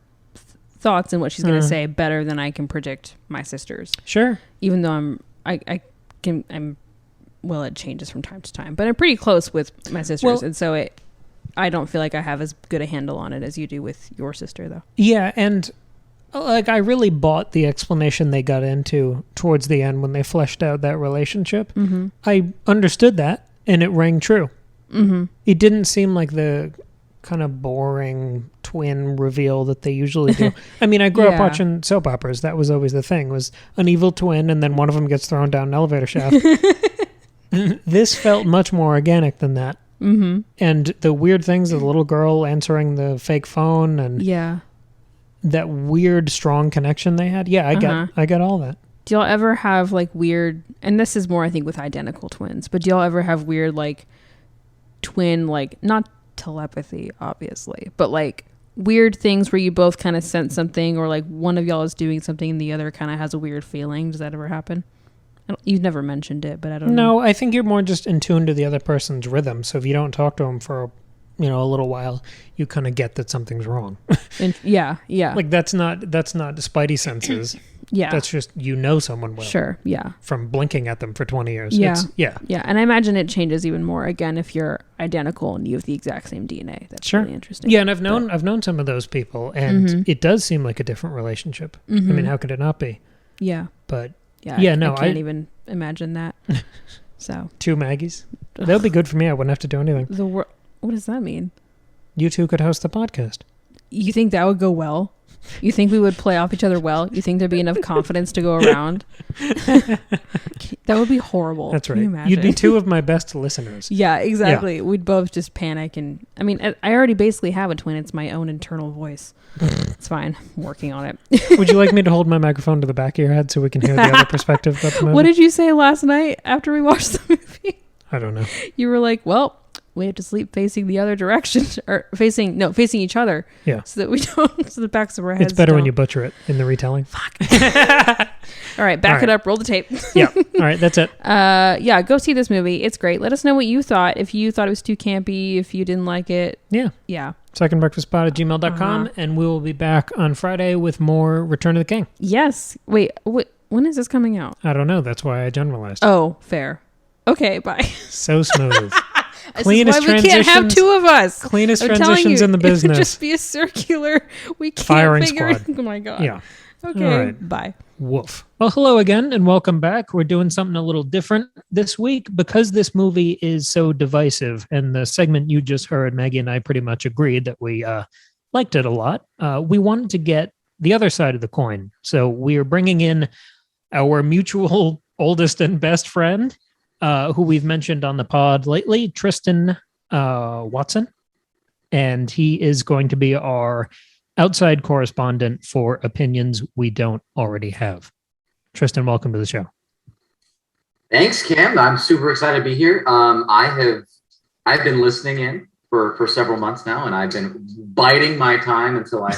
thoughts and what she's going to say better than I can predict my sister's. Sure. Even though well, it changes from time to time, but I'm pretty close with my sisters. And so I don't feel like I have as good a handle on it as you do with your sister though. Yeah. And like, I really bought the explanation they got into towards the end when they fleshed out that relationship. I understood that and it rang true. It didn't seem like the kind of boring twin reveal that they usually do. I mean, I grew up watching soap operas. That was always the thing, was an evil twin and then one of them gets thrown down an elevator shaft. This felt much more organic than that. And the weird things, the little girl answering the fake phone and that weird strong connection they had. Yeah, I got all that. Do y'all ever have like weird, and this is more I think with identical twins, but do y'all ever have weird like twin, like not telepathy obviously, but like weird things where you both kind of sense something, or like one of y'all is doing something and the other kind of has a weird feeling? Does that ever happen? You've never mentioned it, but I don't know. No, I think you're more just in tune to the other person's rhythm. So if you don't talk to them for a little while, you kind of get that something's wrong. Yeah. Like that's not spidey senses. Yeah. That's just, someone well. Sure. Yeah. From blinking at them for 20 years. Yeah. Yeah. And I imagine it changes even more again if you're identical and you have the exact same DNA. That's really interesting. Yeah, and I've known some of those people, and it does seem like a different relationship. I mean, how could it not be? Yeah. But I can't even imagine that. So 2 Maggies. That would be good for me. I wouldn't have to do anything. What does that mean? You two could host the podcast. You think that would go well? You think we would play off each other well? You think there'd be enough confidence to go around? That would be horrible. That's right. You'd be 2 of my best listeners. Yeah, exactly. Yeah. We'd both just panic. And I mean, I already basically have a twin. It's my own internal voice. It's fine. I'm working on it. Would you like me to hold my microphone to the back of your head so we can hear the other perspective about the movie? What did you say last night after we watched the movie? I don't know. You were like, well, we have to sleep facing the other direction, or facing each other. Yeah. So that we don't, so the backs of our heads. It's better when you butcher it in the retelling. Fuck. All right. Back it up. Roll the tape. Yeah. All right. That's it. Go see this movie. It's great. Let us know what you thought. If you thought it was too campy, if you didn't like it. Yeah. Yeah. secondbreakfastpod@gmail.com. And we will be back on Friday with more Return of the King. Yes. Wait, when is this coming out? I don't know. That's why I generalized. Oh, fair. Okay. Bye. So smooth. Cleanest this is why we can't have 2 of us. Cleanest transitions in the business. It would just be a circular. We can't firing figure squad. Oh my god. Yeah. Okay. All right. Bye. Woof. Well, hello again and welcome back. We're doing something a little different this week because this movie is so divisive, and the segment you just heard, Maggie and I pretty much agreed that we liked it a lot. We wanted to get the other side of the coin. So we are bringing in our mutual oldest and best friend, who we've mentioned on the pod lately, Tristan Watson. And he is going to be our outside correspondent for opinions we don't already have. Tristan, welcome to the show. Thanks, Cam. I'm super excited to be here. I've been listening in for several months now, and I've been biding my time until I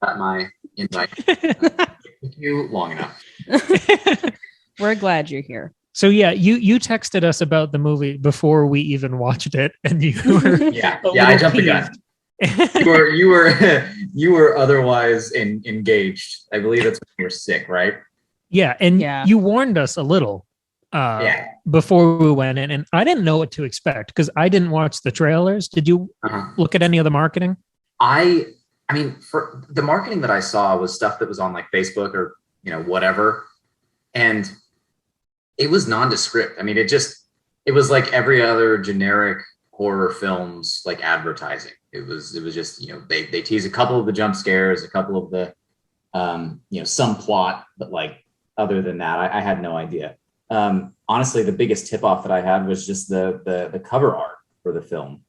got my invite. Took you long enough. We're glad you're here. So yeah, you texted us about the movie before we even watched it, and you were I jumped the gun. You were otherwise engaged. I believe it's when you were sick, right? Yeah, and Yeah. you warned us a little before we went in, and I didn't know what to expect because I didn't watch the trailers. Did you look at any of the marketing? I mean, for the marketing that I saw was stuff that was on like Facebook or whatever, and it was nondescript. I mean, it was like every other generic horror film's like advertising. It was just they tease a couple of the jump scares, a couple of the some plot, but like other than that, I had no idea. Honestly, the biggest tip off that I had was just the cover art for the film,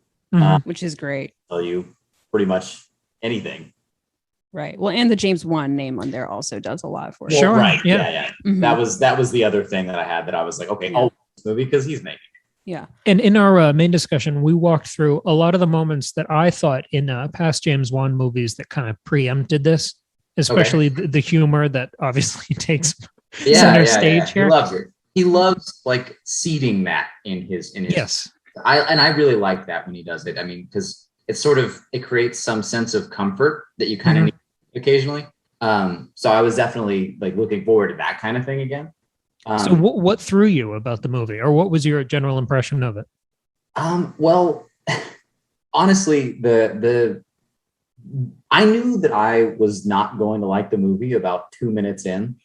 which is great. Tell you pretty much anything. Right. Well, and the James Wan name on there also does a lot for it. Sure. Right. Yeah. Mm-hmm. That was the other thing that I had that I was like, okay, I'll watch this movie because he's making it. Yeah. And in our main discussion, we walked through a lot of the moments that I thought in past James Wan movies that kind of preempted this, especially the humor that obviously takes center stage here. He loves it. He loves like seeding that in his. Yes. I really like that when he does it. I mean, because it creates some sense of comfort that you kind of need occasionally. So I was definitely like looking forward to that kind of thing again. So what threw you about the movie, or what was your general impression of it? Well, honestly, I knew that I was not going to like the movie about 2 minutes in.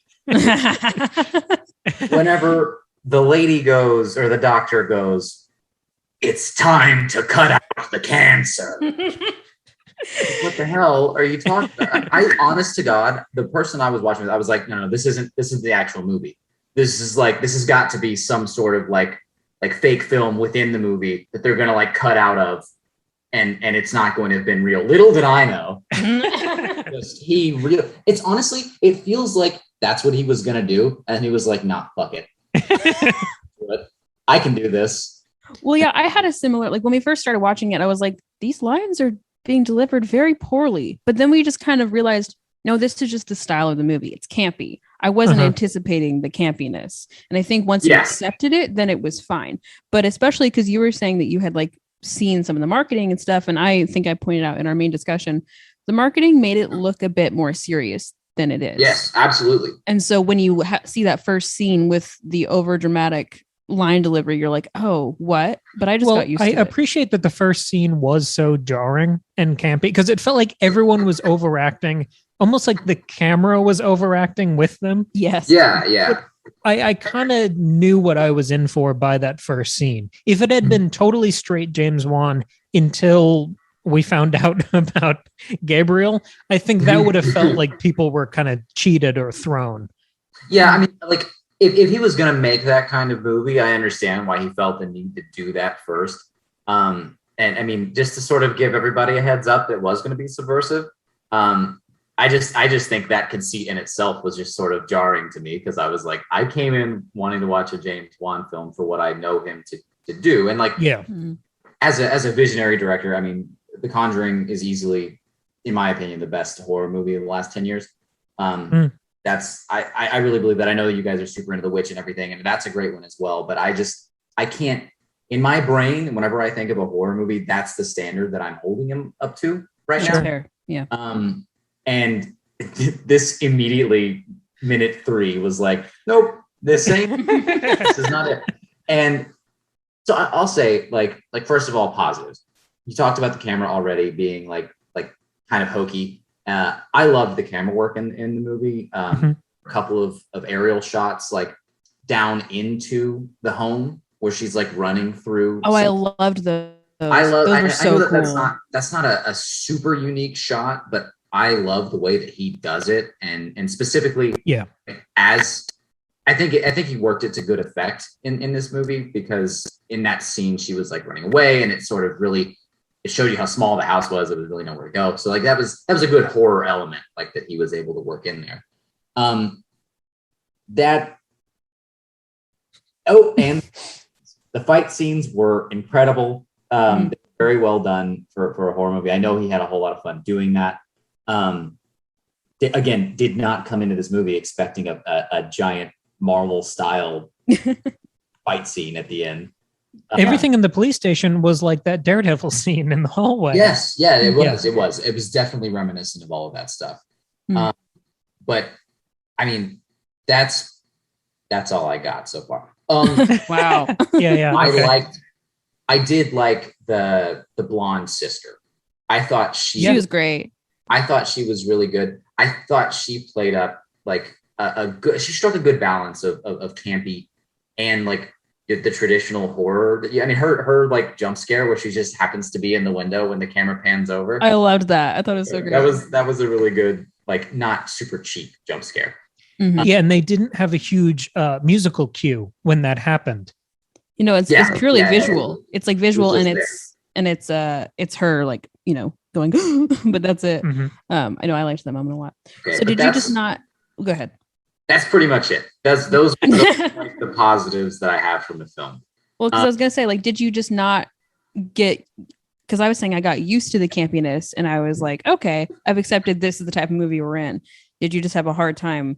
Whenever the lady goes, or the doctor goes, "It's time to cut out the cancer." What the hell are you talking about? Honest to God, the person I was watching with, I was like, no, this isn't the actual movie. This has got to be some sort of like fake film within the movie that they're gonna like cut out of, and it's not going to have been real. Little did I know. It's honestly, it feels like that's what he was gonna do, and he was like, nah, fuck it. But I can do this. Well, yeah, I had a similar, like when we first started watching it, I was like, these lines are being delivered very poorly. But then we just kind of realized, no, this is just the style of the movie. It's campy. I wasn't anticipating the campiness. And I think once you accepted it, then it was fine. But especially because you were saying that you had like seen some of the marketing and stuff. And I think I pointed out in our main discussion, the marketing made it look a bit more serious than it is. Yes, absolutely. And so when you see that first scene with the over dramatic line delivery, you're like, oh, what? But I just got used to it. I appreciate that the first scene was so jarring and campy because it felt like everyone was overacting, almost like the camera was overacting with them. Yes. Yeah. But I kind of knew what I was in for by that first scene. If it had been totally straight James Wan until we found out about Gabriel, I think that would have felt like people were kind of cheated or thrown. Yeah, I mean, like, if he was going to make that kind of movie, I understand why he felt the need to do that first. And I mean, just to sort of give everybody a heads up, it was going to be subversive. I just think that conceit in itself was just sort of jarring to me because I was like, I came in wanting to watch a James Wan film for what I know him to do. And like, as a visionary director, I mean, The Conjuring is easily, in my opinion, the best horror movie of the last 10 years. I really believe that. I know that you guys are super into The Witch and everything, and that's a great one as well. But I can't, in my brain, whenever I think of a horror movie, that's the standard that I'm holding him up to right now. Fair. Yeah. And this immediately, minute 3 was like, nope, this ain't, this is not it. And so I'll say, like first of all, positives. You talked about the camera already being like kind of hokey. I loved the camera work in the movie. A couple of aerial shots, like down into the home where she's like running through. Oh, I loved those. Those were so I know cool. That's not a super unique shot, but I love the way that he does it, and specifically, as I think he worked it to good effect in this movie, because in that scene she was like running away, and it sort of really, it showed you how small the house was. It was really nowhere to go. So like that was a good horror element, like that he was able to work in there. And the fight scenes were incredible. Very well done for a horror movie. I know he had a whole lot of fun doing that. Again, did not come into this movie expecting a giant Marvel style fight scene at the end. Everything in the police station was like that Daredevil scene in the hallway. Yes, yeah, it was. It was definitely reminiscent of all of that stuff. But I mean, That's all I got so far. Wow. Yeah. Okay. I did like the blonde sister. I thought She was great. I thought she was really good. I thought she played up like a good. She struck a good balance of campy and like the traditional horror. I mean, her like jump scare where she just happens to be in the window when the camera pans over. I loved that. I thought it was so great. That was a really good, like, not super cheap jump scare. Mm-hmm. Yeah, and they didn't have a huge musical cue when that happened. You know, it's purely visual. Yeah. It's like visual, and it's her like, you know, going, but that's it. Mm-hmm. I know I liked that moment a lot. Okay, so did you just not go ahead? That's pretty much it. Those are like the positives that I have from the film. Well, because I was gonna say, like, did you just not get? Because I was saying I got used to the campiness, and I was like, okay, I've accepted this is the type of movie we're in. Did you just have a hard time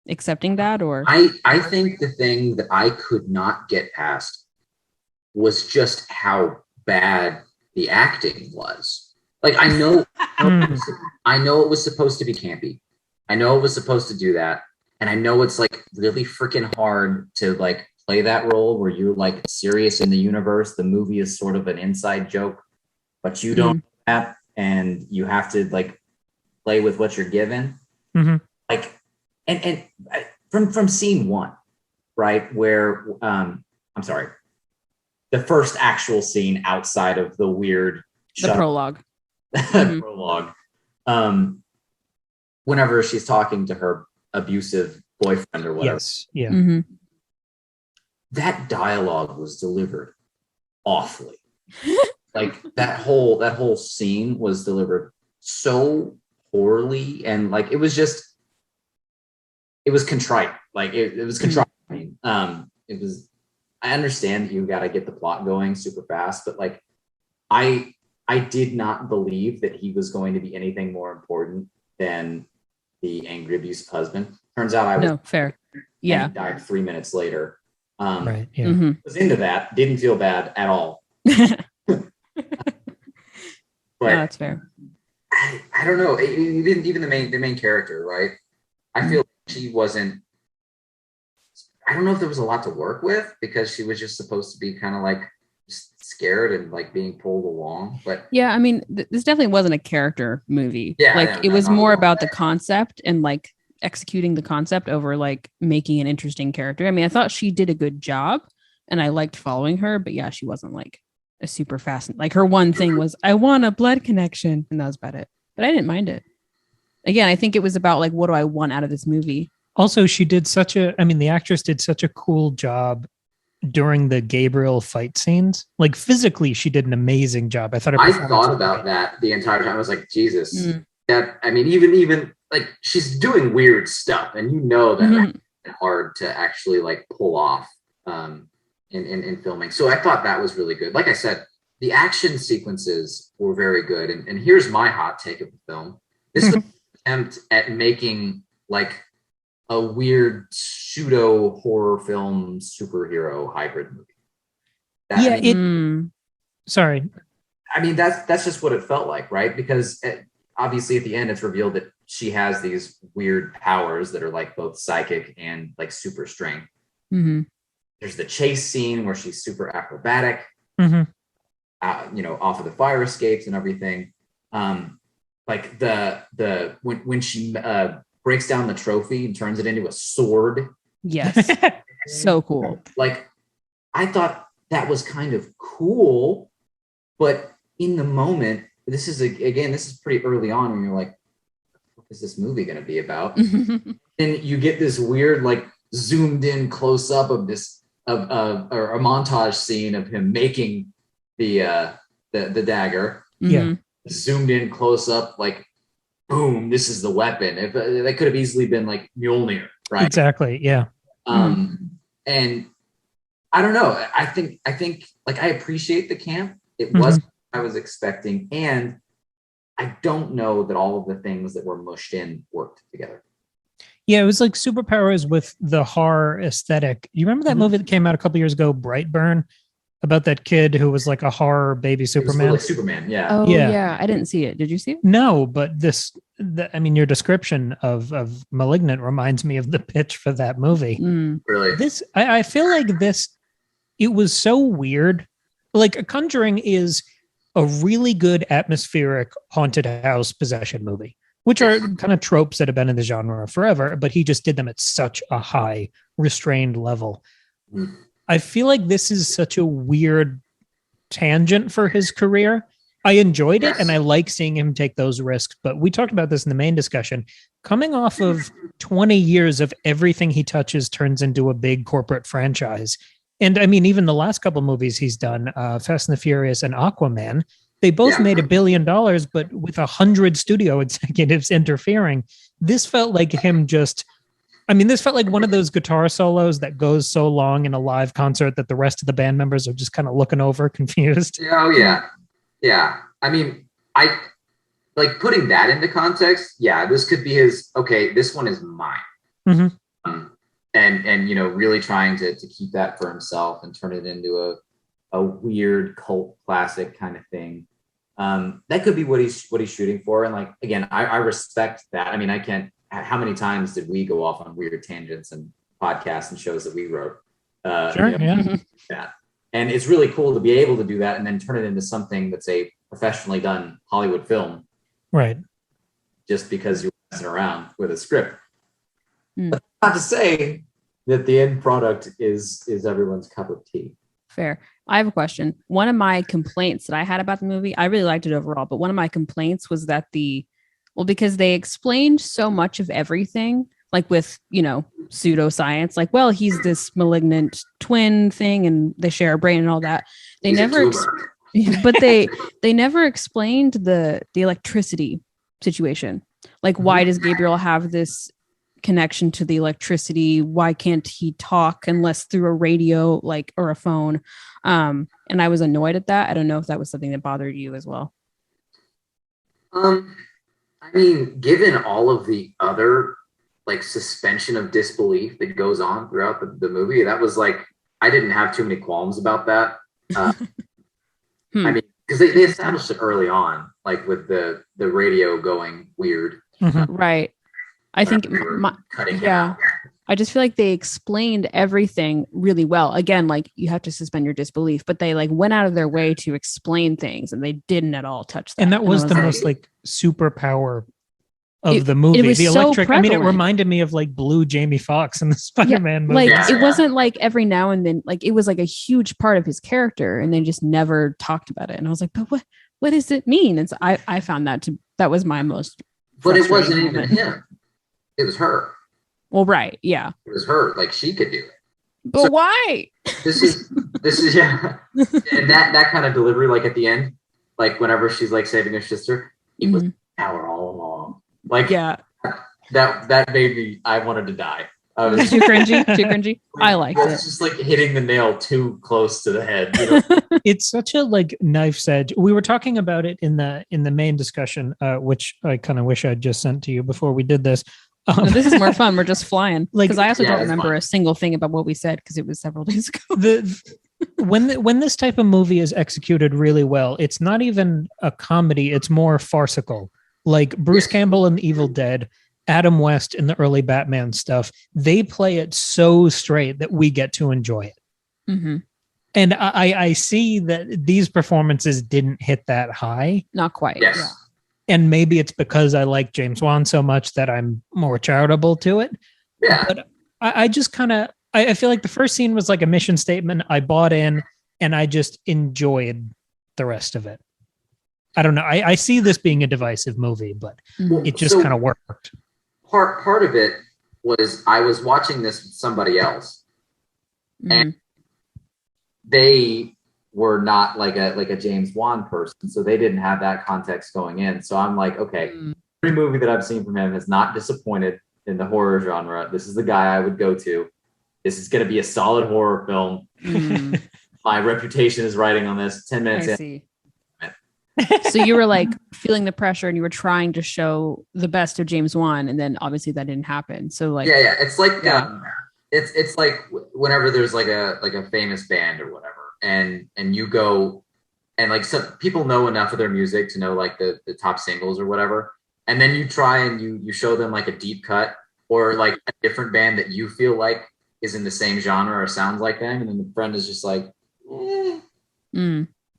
accepting that, or? I think the thing that I could not get past was just how bad the acting was. Like, I know it was supposed to be campy. I know it was supposed to do that. And I know it's like really freaking hard to like play that role where you're like serious in the universe. The movie is sort of an inside joke, but you don't know that, and you have to like play with what you're given. Mm-hmm. Like, and from scene one, right, where I'm sorry, the first actual scene outside of the weird prologue. Prologue. Whenever she's talking to her abusive boyfriend or whatever. Yes. Yeah. Mm-hmm. That dialogue was delivered awfully. Like that whole scene was delivered so poorly, and like it was contrite. Like it was contrite. It was. I understand that you got to get the plot going super fast, but like I did not believe that he was going to be anything more important than the angry, abusive husband. Turns out I was fair. Yeah, he died 3 minutes later. Right. Yeah. Mm-hmm. Was into that. Didn't feel bad at all. But that's fair. I don't know. Even the main character, right? I feel like she wasn't. I don't know if there was a lot to work with because she was just supposed to be kind of like just scared and like being pulled along. But yeah, I mean, this definitely wasn't a character movie. Yeah, like it was more about the concept and like executing the concept over like making an interesting character. I mean, I thought she did a good job, and I liked following her. But yeah, she wasn't like a super fast. Like her one thing was, I want a blood connection, and that was about it. But I didn't mind it. Again, I think it was about like, what do I want out of this movie? Also, the actress did such a cool job during the Gabriel fight scenes. Like physically, she did an amazing job. I thought about that the entire time. I was like, Jesus. That, I mean, even like she's doing weird stuff, and you know that it's hard to actually like pull off in filming. So I thought that was really good. Like I said, the action sequences were very good. And here's my hot take of the film. This was an attempt at making like a weird pseudo horror film superhero hybrid movie. Sorry. I mean, that's just what it felt like, right? Because obviously at the end it's revealed that she has these weird powers that are like both psychic and like super strength. Mm-hmm. There's the chase scene where she's super acrobatic, off of the fire escapes and everything. Like the when she breaks down the trophy and turns it into a sword. Yes. So cool. Like, I thought that was kind of cool, but in the moment, this is pretty early on when you're like, what is this movie going to be about? And you get this weird, like, zoomed in close up of this, or a montage scene of him making the dagger. Yeah. Zoomed in close up, like, boom, this is the weapon. If that could have easily been like Mjolnir, right? Exactly. Yeah. And I don't know. I think like I appreciate the camp. It was what I was expecting, and I don't know that all of the things that were mushed in worked together. Yeah, it was like superpowers with the horror aesthetic. You remember that movie that came out a couple years ago, Brightburn, about that kid who was like a horror baby It was Superman. like Superman, yeah. Oh Yeah. yeah. I didn't see it. Did you see it? No, but I mean, your description of Malignant reminds me of the pitch for that movie. Really. I feel like it was so weird. Like, Conjuring is a really good atmospheric haunted house possession movie, which are kind of tropes that have been in the genre forever, but he just did them at such a high restrained level. Mm. I feel like this is such a weird tangent for his career. I enjoyed it, and I like seeing him take those risks. But we talked about this in the main discussion. Coming off of 20 years of everything he touches turns into a big corporate franchise. And I mean, even the last couple movies he's done, Fast and the Furious and Aquaman, they both made $1 billion, but with 100 studio executives interfering. This felt like him this felt like one of those guitar solos that goes so long in a live concert that the rest of the band members are just kind of looking over confused. Oh, yeah. Yeah. I mean, I like putting that into context. Yeah, this could be this one is mine. Mm-hmm. And really trying to keep that for himself and turn it into a weird cult classic kind of thing. That could be what he's shooting for. And like, again, I respect that. I mean, how many times did we go off on weird tangents and podcasts and shows that we wrote? Sure. Yeah. Yeah. And it's really cool to be able to do that and then turn it into something that's a professionally done Hollywood film. Right. Just because you're messing around with a script. Mm. Not to say that the end product is everyone's cup of tea. Fair. I have a question. One of my complaints that I had about the movie, I really liked it overall, but one of my complaints was that because they explained so much of everything, like with, pseudoscience, like, well, he's this malignant twin thing and they share a brain and all that. They never, but they never explained the electricity situation. Like, why does Gabriel have this connection to the electricity? Why can't he talk unless through a radio, like, or a phone? And I was annoyed at that. I don't know if that was something that bothered you as well. I mean, given all of the other like suspension of disbelief that goes on throughout the movie, that was like, I didn't have too many qualms about that. I mean, because they established it early on, like with the radio going weird. Mm-hmm. Right. I think I just feel like they explained everything really well. Again, like, you have to suspend your disbelief, but they like went out of their way to explain things and they didn't at all touch that. And that was the most like superpower of the movie. The electric, so prevalent. it reminded me of like blue Jamie Foxx in the Spider-Man movie. Like, it wasn't like every now and then, like, it was like a huge part of his character and they just never talked about it. And I was like, but what does it mean? And so I found that was my most. But it wasn't even him. It was her. Well, right. Yeah. It was her. Like, she could do it. But so, why? This is yeah. And that kind of delivery, like at the end, like whenever she's like saving her sister, it was power all along. Like, yeah, that made me. I wanted to die. I was too cringy. I liked it. It's just like hitting the nail too close to the head. It's such a like knife's edge. We were talking about it in the main discussion, which I kind of wish I'd just sent to you before we did this. No, this is more fun. We're just flying. Because I also don't remember fun. A single thing about what we said because it was several days ago. When this type of movie is executed really well, it's not even a comedy. It's more farcical. Like Bruce Campbell in Evil Dead, Adam West in the early Batman stuff. They play it so straight that we get to enjoy it. Mm-hmm. And I see that these performances didn't hit that high. Not quite. Yes. Yeah. And maybe it's because I like James Wan so much that I'm more charitable to it. Yeah. But I just kind of, I feel like the first scene was like a mission statement. I bought in and I just enjoyed the rest of it. I don't know. I see this being a divisive movie, but it just kind of worked. Part of it was I was watching this with somebody else and they were not like a James Wan person, so they didn't have that context going in. So I'm like, okay, every movie that I've seen from him has not disappointed in the horror genre. This is the guy I would go to. This is going to be a solid horror film. My reputation is riding on this. 10 minutes I in. see. So you were like feeling the pressure and you were trying to show the best of James Wan, and then obviously that didn't happen. So like, yeah, it's like it's like whenever there's like a famous band or whatever, and you go and like some people know enough of their music to know like the top singles or whatever, and then you try and you show them like a deep cut or like a different band that you feel like is in the same genre or sounds like them, and then the friend is just like,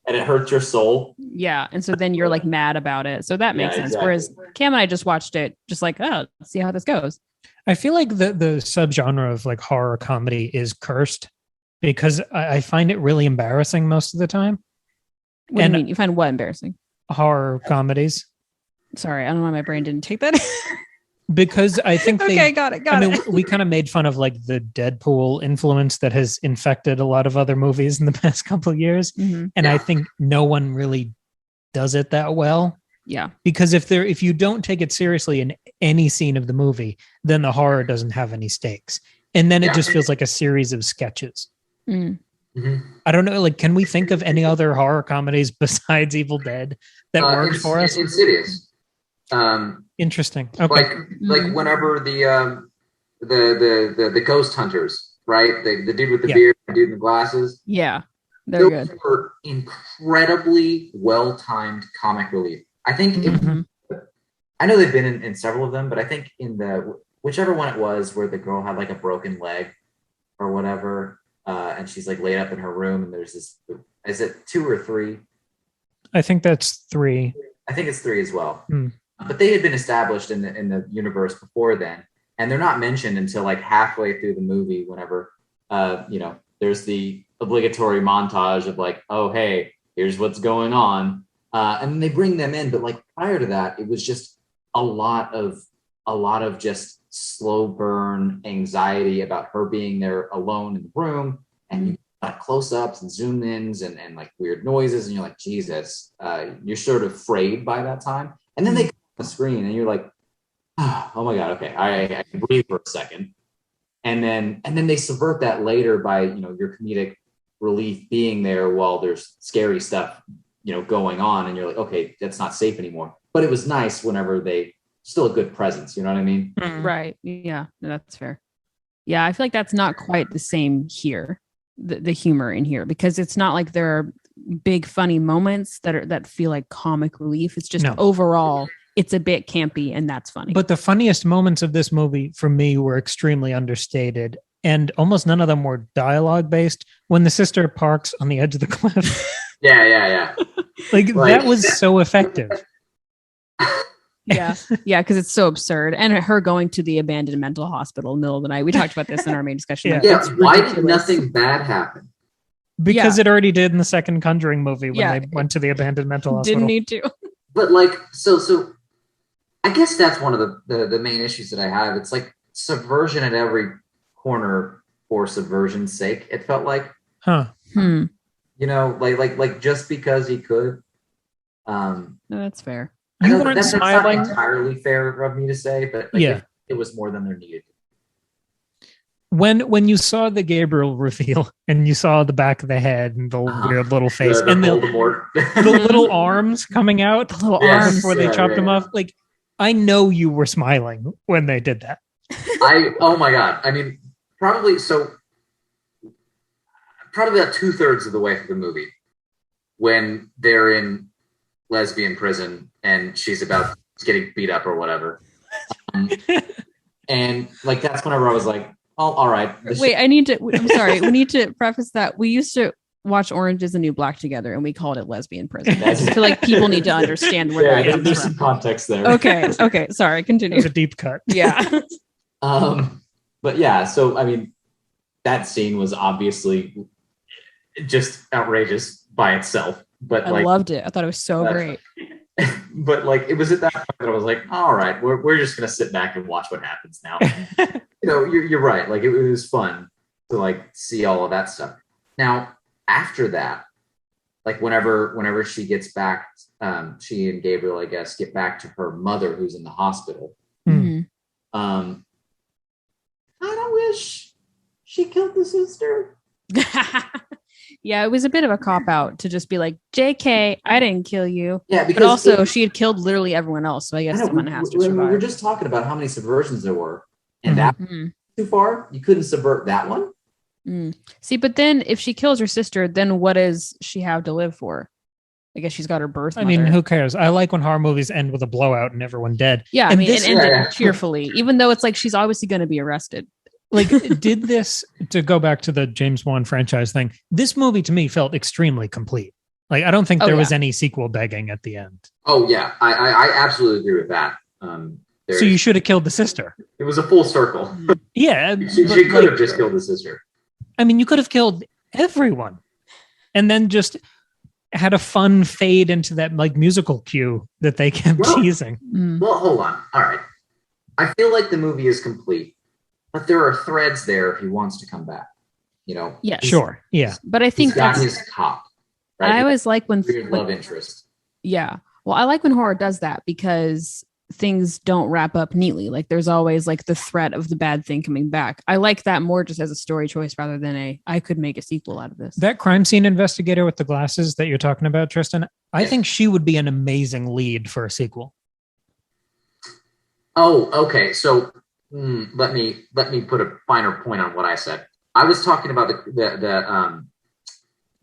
and it hurts your soul. Yeah, and so then you're like mad about it. So that makes sense. Exactly. Whereas Cam and I just watched it, just like, oh, let's see how this goes. I feel like the subgenre of like horror comedy is cursed because I find it really embarrassing most of the time. What do you mean? You find what embarrassing? Horror comedies. Sorry, I don't know why my brain didn't take that. Because I think okay, got it. I mean, we kind of made fun of like the Deadpool influence that has infected a lot of other movies in the past couple of years, and I think no one really does it that well. Yeah, because if you don't take it seriously in any scene of the movie, then the horror doesn't have any stakes, and then it just feels like a series of sketches. I don't know. Like, can we think of any other horror comedies besides Evil Dead that worked for us? Insidious. Interesting. Okay. Like whenever the ghost hunters, right? The dude with the beard, the dude in the glasses. Yeah, they're good. Were incredibly well-timed comic relief. I think. I know they've been in several of them, but I think in whichever one it was where the girl had like a broken leg or whatever, and she's like laid up in her room, and there's this. Is it 2 or 3? I think that's 3. I think it's 3 as well. But they had been established in the universe before then, and they're not mentioned until like halfway through the movie. Whenever there's the obligatory montage of like, oh hey, here's what's going on, and then they bring them in. But like prior to that, it was just a lot of just slow burn anxiety about her being there alone in the room, and you got close-ups and zoom ins and like weird noises, and you're like, Jesus, you're sort of frayed by that time, and then they the screen and you're like, oh my god, okay, I can breathe for a second, and then they subvert that later by your comedic relief being there while there's scary stuff going on, and you're like, okay, that's not safe anymore. But it was nice whenever they still a good presence, you know what I mean? Right. Yeah, no, that's fair. Yeah, I feel like that's not quite the same here, the humor in here, because it's not like there are big funny moments that feel like comic relief. It's just overall it's a bit campy, and that's funny. But the funniest moments of this movie for me were extremely understated, and almost none of them were dialogue based. When the sister parks on the edge of the cliff. Yeah. Like that was so effective. Yeah, because it's so absurd. And her going to the abandoned mental hospital in the middle of the night. We talked about this in our main discussion. Why did nothing bad happen? Because it already did in the second Conjuring movie when they went to the abandoned mental hospital. Didn't need to. But like, so I guess that's one of the main issues that I have. It's like subversion at every corner for subversion's sake. It felt like, like just because he could. No, that's fair. You weren't smiling. That's not entirely fair of me to say, but it was more than there needed. When you saw the Gabriel reveal and you saw the back of the head and the weird little face and the little arms coming out, the little arms before they chopped him off, like I know you were smiling when they did that. Oh my god! I mean, probably about 2/3 of the way through the movie, when they're in lesbian prison and she's getting beat up or whatever, and like that's whenever I was like, oh, all right. Wait, I'm sorry. We need to preface that we used to watch Orange is the New Black together, and we called it lesbian prison. I just feel like people need to understand where that comes there's from. Some context there. Okay. Sorry, continue. It's a deep cut. Yeah. But yeah, so I mean, that scene was obviously just outrageous by itself. But I loved it. I thought it was so great. But like, it was at that point that I was like, all right, we're just gonna sit back and watch what happens now. You're right. Like it was fun to like see all of that stuff. Now after that, like whenever she gets back, she and Gabriel, I guess, get back to her mother who's in the hospital. Mm-hmm. I don't wish she killed the sister. Yeah, it was a bit of a cop-out to just be like, JK, I didn't kill you. Yeah, but also she had killed literally everyone else, so I guess someone has to survive. We were just talking about how many subversions there were, and that too far? You couldn't subvert that one? See, but then if she kills her sister, then what does she have to live for? I guess she's got her birth I mother. mean, who cares? I like when horror movies end with a blowout and everyone dead. Yeah, and it ended cheerfully, even though it's like she's obviously going to be arrested. Like, did this, to go back to the James Wan franchise thing, this movie to me felt extremely complete. Like, I don't think there was any sequel begging at the end. Oh, yeah. I absolutely agree with that. So you should have killed the sister. It was a full circle. Yeah. She could have just killed the sister. I mean, you could have killed everyone and then just had a fun fade into that like musical cue that they kept teasing. Well, hold on. All right. I feel like the movie is complete, but there are threads there if he wants to come back. You know? Yeah. Sure. Yeah. But I think he's got his cop. Right? I always like when weird love interest. Yeah. Well, I like when horror does that because things don't wrap up neatly. Like there's always like the threat of the bad thing coming back. I like that more just as a story choice rather than I could make a sequel out of this. That crime scene investigator with the glasses that you're talking about, Tristan, I think she would be an amazing lead for a sequel. Oh, okay. So let me put a finer point on what I said. I was talking about the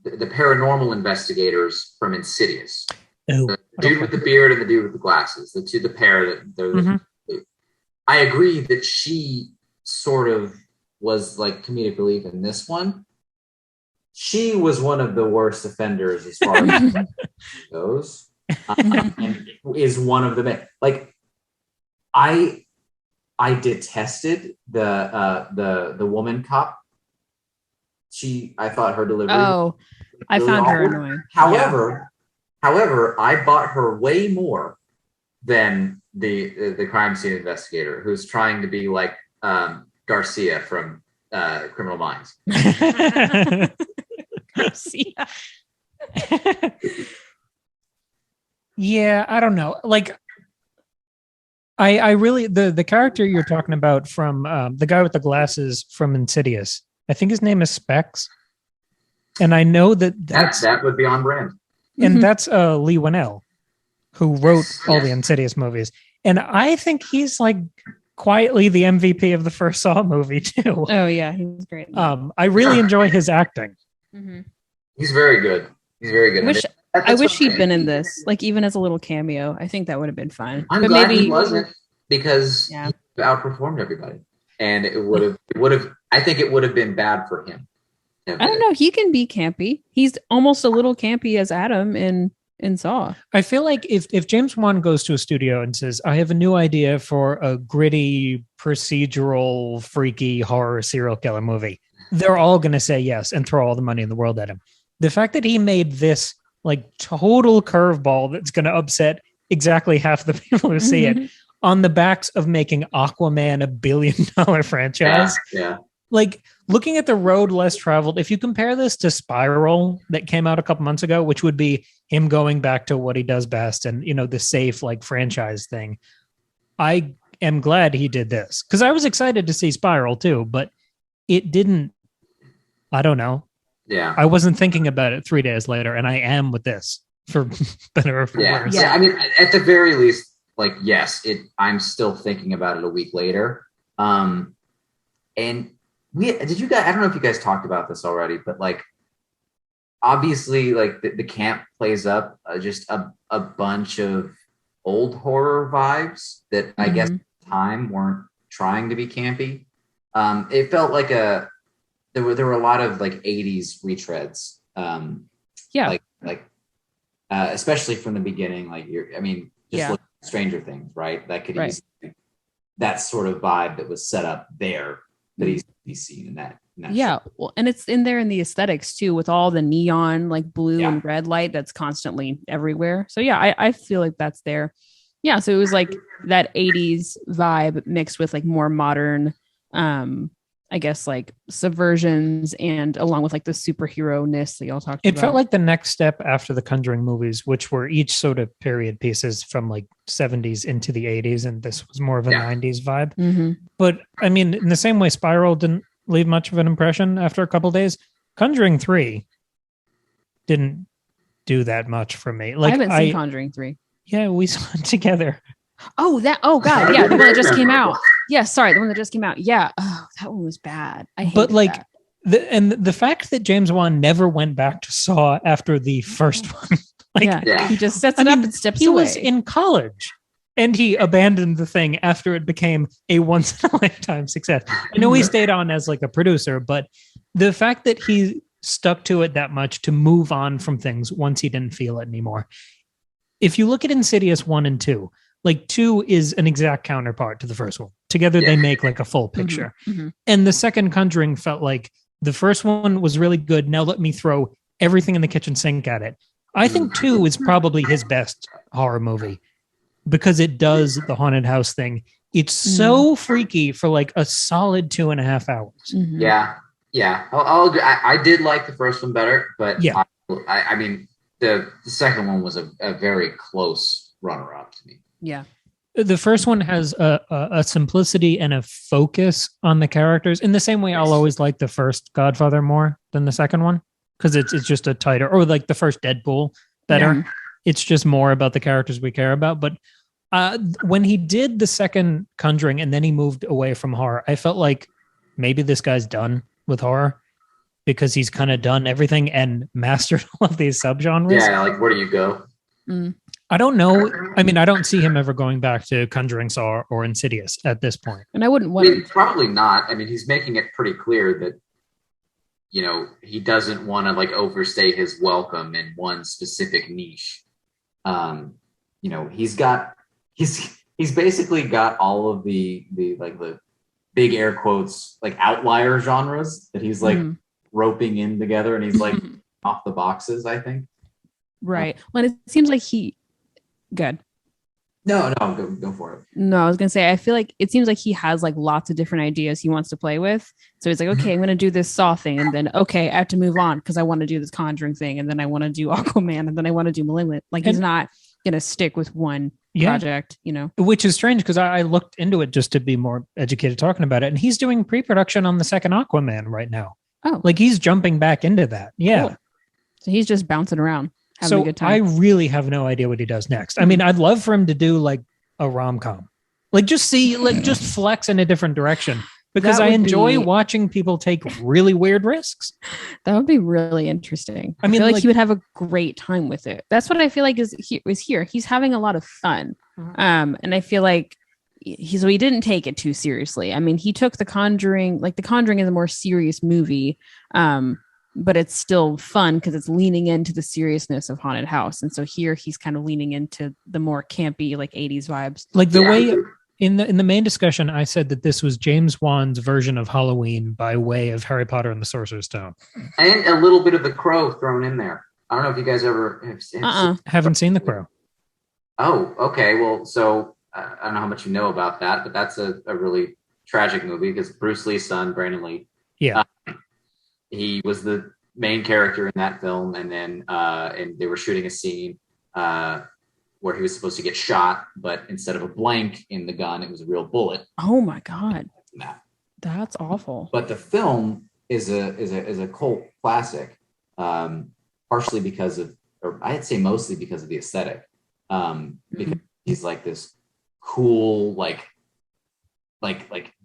paranormal investigators from Insidious. Oh, the dude with the beard and the dude with the glasses. The pair that they're. I agree that she sort of was like comedic relief in this one. She was one of the worst offenders as far as goes, and is one of the like. I detested the woman cop. I thought her delivery. Oh, I found her annoying. However, I bought her way more than the crime scene investigator who's trying to be like Garcia from Criminal Minds. Garcia. Yeah, I don't know. Like, I really the character you're talking about from the guy with the glasses from Insidious. I think his name is Specs, and I know that would be on brand. And that's Lee Winnell, who wrote all the Insidious movies. And I think he's like quietly the MVP of the first Saw movie too. Oh yeah, he's great. I really enjoy his acting. He's very good. He's very good. I wish he'd been in this, like even as a little cameo. I think that would have been fun. I'm glad he wasn't because he outperformed everybody, and it would have. I think it would have been bad for him. I don't know. He can be campy. He's almost a little campy as Adam in Saw. I feel like if James Wan goes to a studio and says, I have a new idea for a gritty, procedural, freaky horror serial killer movie, they're all going to say yes and throw all the money in the world at him. The fact that he made this like total curveball that's going to upset exactly half the people who see it on the backs of making Aquaman $1 billion franchise. Yeah. Like, looking at the road less traveled, if you compare this to Spiral that came out a couple months ago, which would be him going back to what he does best and, you know, the safe like franchise thing, I am glad he did this because I was excited to see Spiral too, but it didn't, I don't know. Yeah. I wasn't thinking about it 3 days later, and I am with this for better or for worse. Yeah. I mean, at the very least, like, yes, I'm still thinking about it a week later. And did you guys, I don't know if you guys talked about this already, but like, obviously like the camp plays up just a bunch of old horror vibes that I guess at the time weren't trying to be campy. It felt like there were a lot of like 80s retreads. Especially from the beginning, like look at Stranger Things, right? That could easily, that sort of vibe that was set up there that he's seen in that show. Well, and it's in there in the aesthetics too, with all the neon like blue and red light that's constantly everywhere. So I feel like that's there. Yeah, so it was like that 80s vibe mixed with like more modern I guess like subversions and along with like the superhero-ness that y'all talked about. It felt like the next step after the Conjuring movies, which were each sort of period pieces from like 70s into the 80s, and this was more of a 90s vibe. But I mean, in the same way Spiral didn't leave much of an impression after a couple days, Conjuring 3 didn't do that much for me. Like, I haven't seen Conjuring 3. Yeah, we saw it together. Oh god, yeah, the one that just came out. Yeah, sorry, the one that just came out. Yeah, that one was bad. I hate But like that. the fact that James Wan never went back to Saw after the first one, he just sets it up and steps away. He was in college. And he abandoned the thing after it became a once-in-a-lifetime success. I know he stayed on as like a producer, but the fact that he stuck to it that much to move on from things once he didn't feel it anymore. If you look at Insidious 1 and 2, like 2 is an exact counterpart to the first one. Together they make like a full picture. And the second Conjuring felt like the first one was really good. Now let me throw everything in the kitchen sink at it. I think 2 is probably his best horror movie. Because it does the haunted house thing. It's so freaky for like a solid 2.5 hours. Yeah. I'll agree. I did like the first one better, but yeah. I mean, the second one was a very close runner-up to me. Yeah. The first one has a simplicity and a focus on the characters in the same way I'll always like the first Godfather more than the second one. Because it's just a tighter, or like the first Deadpool better. Yeah. It's just more about the characters we care about. But when he did the second Conjuring and then he moved away from horror, I felt like maybe this guy's done with horror because he's kind of done everything and mastered all of these subgenres. Yeah, like where do you go? I don't know. I mean, I don't see him ever going back to Conjuring, Saw, or Insidious at this point. And I wouldn't want probably not. I mean, he's making it pretty clear that, you know, he doesn't want to like overstay his welcome in one specific niche. You know, he's basically got all of the big air quotes like outlier genres that he's like roping in together, and he's like off the boxes, I think. Right. Well, it seems like good. No, go for it. No, I was gonna say I feel like it seems like he has like lots of different ideas he wants to play with. So he's like, okay, I'm gonna do this Saw thing, and then okay, I have to move on because I want to do this Conjuring thing, and then I want to do Aquaman, and then I want to do Malignant. Like he's not gonna stick with one project, you know. Which is strange because I looked into it just to be more educated talking about it, and he's doing pre-production on the second Aquaman right now. Oh, like he's jumping back into that. Yeah. Cool. So he's just bouncing around. So I really have no idea what he does next. I mean, I'd love for him to do like a rom-com, like just flex in a different direction because I enjoy watching people take really weird risks. That would be really interesting. I mean, feel like he would have a great time with it. That's what I feel like is here. He's having a lot of fun. And I feel like he didn't take it too seriously. I mean, he took The Conjuring, like The Conjuring is a more serious movie. But it's still fun because it's leaning into the seriousness of haunted house. And so here he's kind of leaning into the more campy, like 80s vibes. Like the way in the main discussion, I said that this was James Wan's version of Halloween by way of Harry Potter and the Sorcerer's Stone. And a little bit of The Crow thrown in there. I don't know if you guys ever haven't seen The Crow. Oh, okay. Well, so I don't know how much you know about that, but that's a really tragic movie because Bruce Lee's son, Brandon Lee. Yeah. He was the main character in that film, and then and they were shooting a scene where he was supposed to get shot, but instead of a blank in the gun, it was a real bullet. Oh my God, that's awful. But the film is a cult classic, partially because of, or I'd say mostly because of the aesthetic, because he's like this cool, like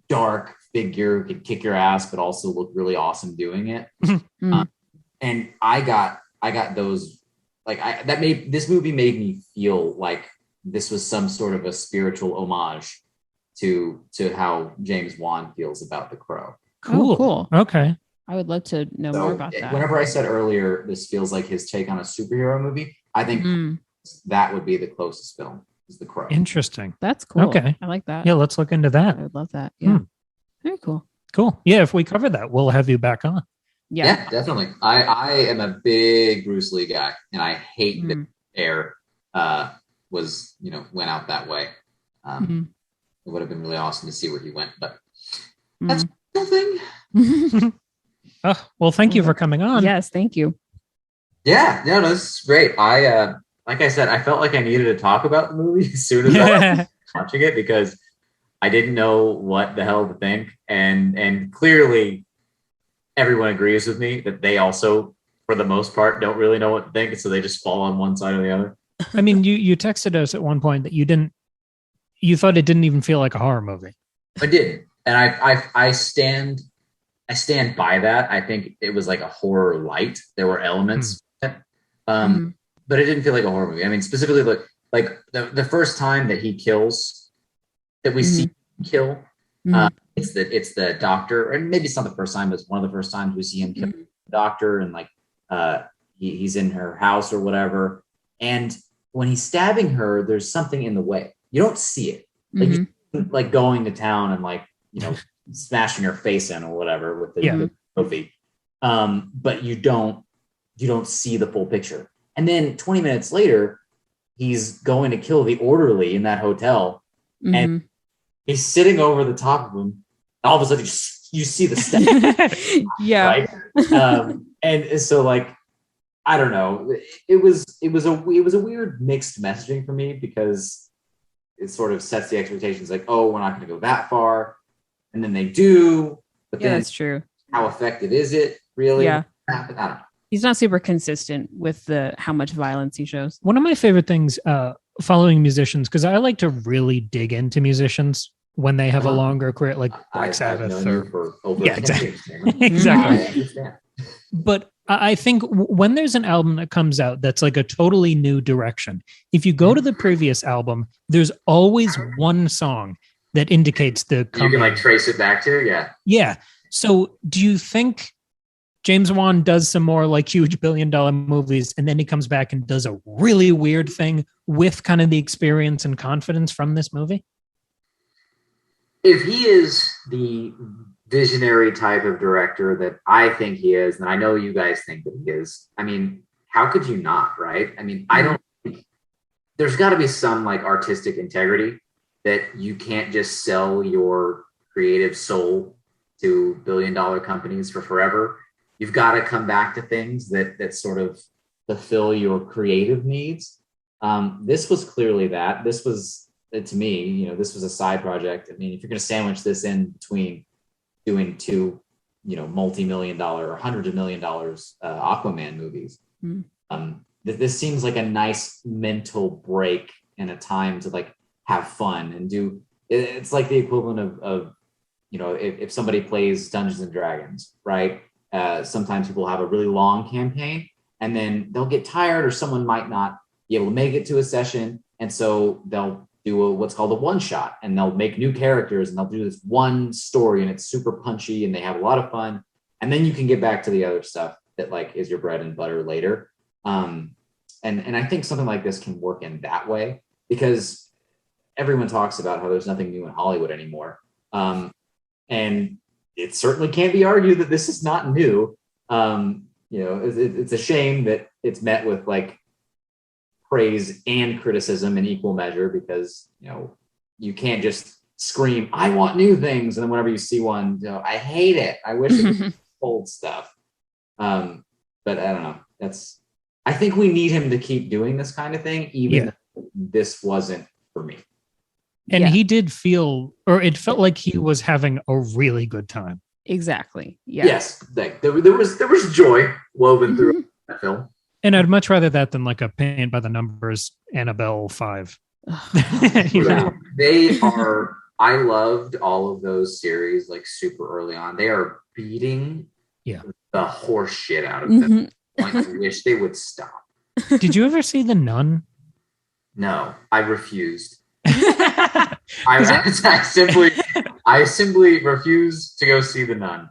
dark figure who could kick your ass but also look really awesome doing it. And I got those, like this movie made me feel like this was some sort of a spiritual homage to how James Wan feels about The Crow. Cool. Okay, I would love to know more about that. Whenever I said earlier this feels like his take on a superhero movie, I think that would be the closest film. Is The Crow. Interesting. That's cool. Okay. I like that. Yeah, let's look into that. I would love that. Yeah. Very cool. Cool. Yeah, if we cover that, we'll have you back on. Yeah, definitely. I am a big Bruce Lee guy, and I hate that Air was, went out that way. It would have been really awesome to see where he went, but that's something. Oh, well, thank you for coming on. Yes, thank you. Yeah, no, this is great. Like I said, I felt like I needed to talk about the movie as soon as I was watching it because I didn't know what the hell to think. And clearly everyone agrees with me that they also, for the most part, don't really know what to think. So they just fall on one side or the other. I mean, you texted us at one point that you thought it didn't even feel like a horror movie. I did. And I stand I stand by that. I think it was like a horror light. There were elements, but it didn't feel like a horror movie. I mean, specifically like the first time that he kills, that we see him kill, it's the doctor, and maybe it's not the first time, but it's one of the first times we see him kill the doctor, and like he's in her house or whatever, and when he's stabbing her, there's something in the way. You don't see it, like going to town and like smashing her face in or whatever with the trophy, but you don't see the full picture. And then 20 minutes later, he's going to kill the orderly in that hotel, and he's sitting over the top of him. All of a sudden, you see the step. Yeah. Right? And so, like, I don't know. It was a weird mixed messaging for me, because it sort of sets the expectations like, oh, we're not going to go that far, and then they do. But then that's true. How effective is it really? Yeah. I don't know. He's not super consistent with how much violence he shows. One of my favorite things following musicians, because I like to really dig into musicians when they have a longer career, like Black Sabbath. I've known you for over 10 years. Exactly. But I think when there's an album that comes out that's like a totally new direction, if you go to the previous album, there's always one song that indicates the coming. You can like trace it back to, yeah. So do you think James Wan does some more like huge $1 billion movies, and then he comes back and does a really weird thing with kind of the experience and confidence from this movie? If he is the visionary type of director that I think he is, and I know you guys think that he is, I mean, how could you not, right? I mean, I don't think there's got to be some like artistic integrity that you can't just sell your creative soul to $1 billion companies for forever. You've got to come back to things that sort of fulfill your creative needs. This was clearly that. This was, to me, this was a side project. I mean, if you're going to sandwich this in between doing two, multi-million-dollar or hundreds of $1 million Aquaman movies, this seems like a nice mental break and a time to like have fun and do. It's like the equivalent of if somebody plays Dungeons and Dragons, right? Sometimes people have a really long campaign and then they'll get tired, or someone might not be able to make it to a session. And so they'll do what's called a one shot, and they'll make new characters and they'll do this one story, and it's super punchy and they have a lot of fun. And then you can get back to the other stuff that like is your bread and butter later. And I think something like this can work in that way, because everyone talks about how there's nothing new in Hollywood anymore. And it certainly can't be argued that this is not new. It's a shame that it's met with like praise and criticism in equal measure, because you can't just scream, I want new things, and then whenever you see one, I hate it, I wish it was old stuff. But I don't know, I think we need him to keep doing this kind of thing, even though this wasn't for me. And he did feel, or it felt like he was having a really good time. Exactly. Yeah. Yes. There was joy woven through that film. And I'd much rather that than like a paint by the numbers Annabelle 5. They are, I loved all of those series like super early on. They are beating the horse shit out of them. I wish they would stop. Did you ever see The Nun? No, I refused. I simply refused to go see The Nun,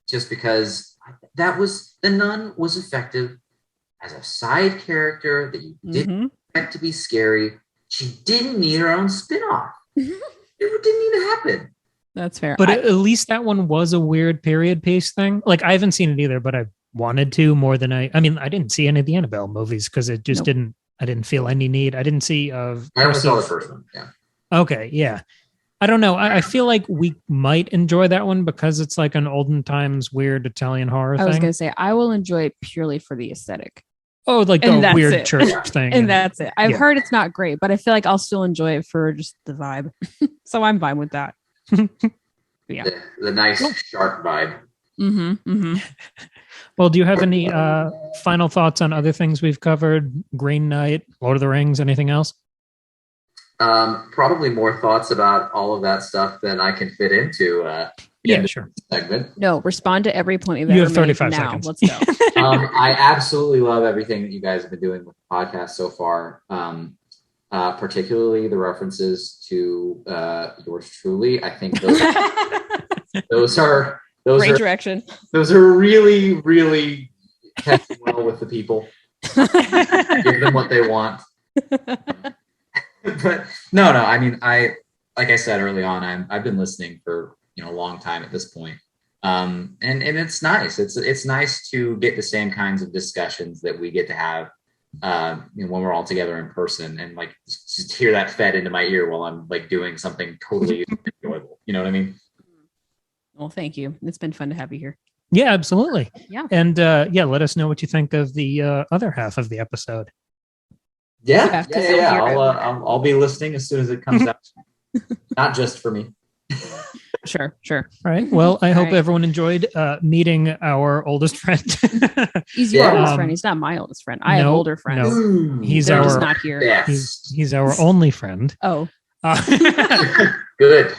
just because The Nun was effective as a side character that you didn't expect to be scary. She didn't need her own spin-off. It didn't need to happen. That's fair. But at least that one was a weird period piece thing. Like, I haven't seen it either, but I wanted to more than I mean, I didn't see any of the Annabelle movies because it just I didn't feel any need. I didn't see. I only saw the first one. Yeah. Okay. Yeah. I don't know. I feel like we might enjoy that one because it's like an olden times weird Italian horror thing. I was going to say, I will enjoy it purely for the aesthetic. Oh, like the weird church thing. And that's it. I've heard it's not great, but I feel like I'll still enjoy it for just the vibe. So I'm fine with that. Yeah. The nice sharp vibe. Well, do you have any final thoughts on other things we've covered? Green Knight, Lord of the Rings, anything else? Probably more thoughts about all of that stuff than I can fit into Yeah, sure. Segment. No, respond to every point You have ever made 35 now. seconds. Let's go. I absolutely love everything that you guys have been doing with the podcast so far. Particularly the references to yours truly. I think those are Great direction. Those are really, really testing well with the people. Give them what they want. But no. I mean, like I said early on, I've been listening for a long time at this point. And it's nice. It's nice to get the same kinds of discussions that we get to have when we're all together in person, and like just hear that fed into my ear while I'm like doing something totally enjoyable. You know what I mean? Well, thank you. It's been fun to have you here. Yeah, absolutely. Yeah. And let us know what you think of the other half of the episode. Yeah. I'll be listening as soon as it comes out. Not just for me. Sure. All right. Well, I hope right. everyone enjoyed meeting our oldest friend. He's your oldest friend. He's not my oldest friend. I have older friends. No, he's They're our just not here. Yes. He's our only friend. Oh. Good.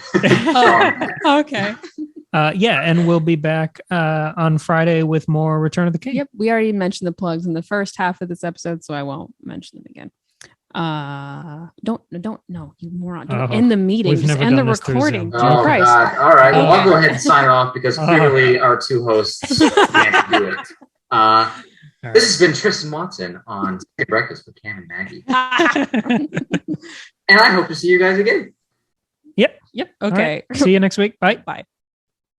Okay. And we'll be back on Friday with more Return of the King. Yep. We already mentioned the plugs in the first half of this episode, so I won't mention them again. Don't no, you moron. Don't end the meeting. Just end the recording. Oh, Christ. God. All right. Well, I'll go ahead and sign off because clearly our two hosts can't do it. This has been Tristan Watson on Sunday Breakfast with Cam and Maggie. And I hope to see you guys again. Yep. Okay. Right. See you next week. Bye. Bye.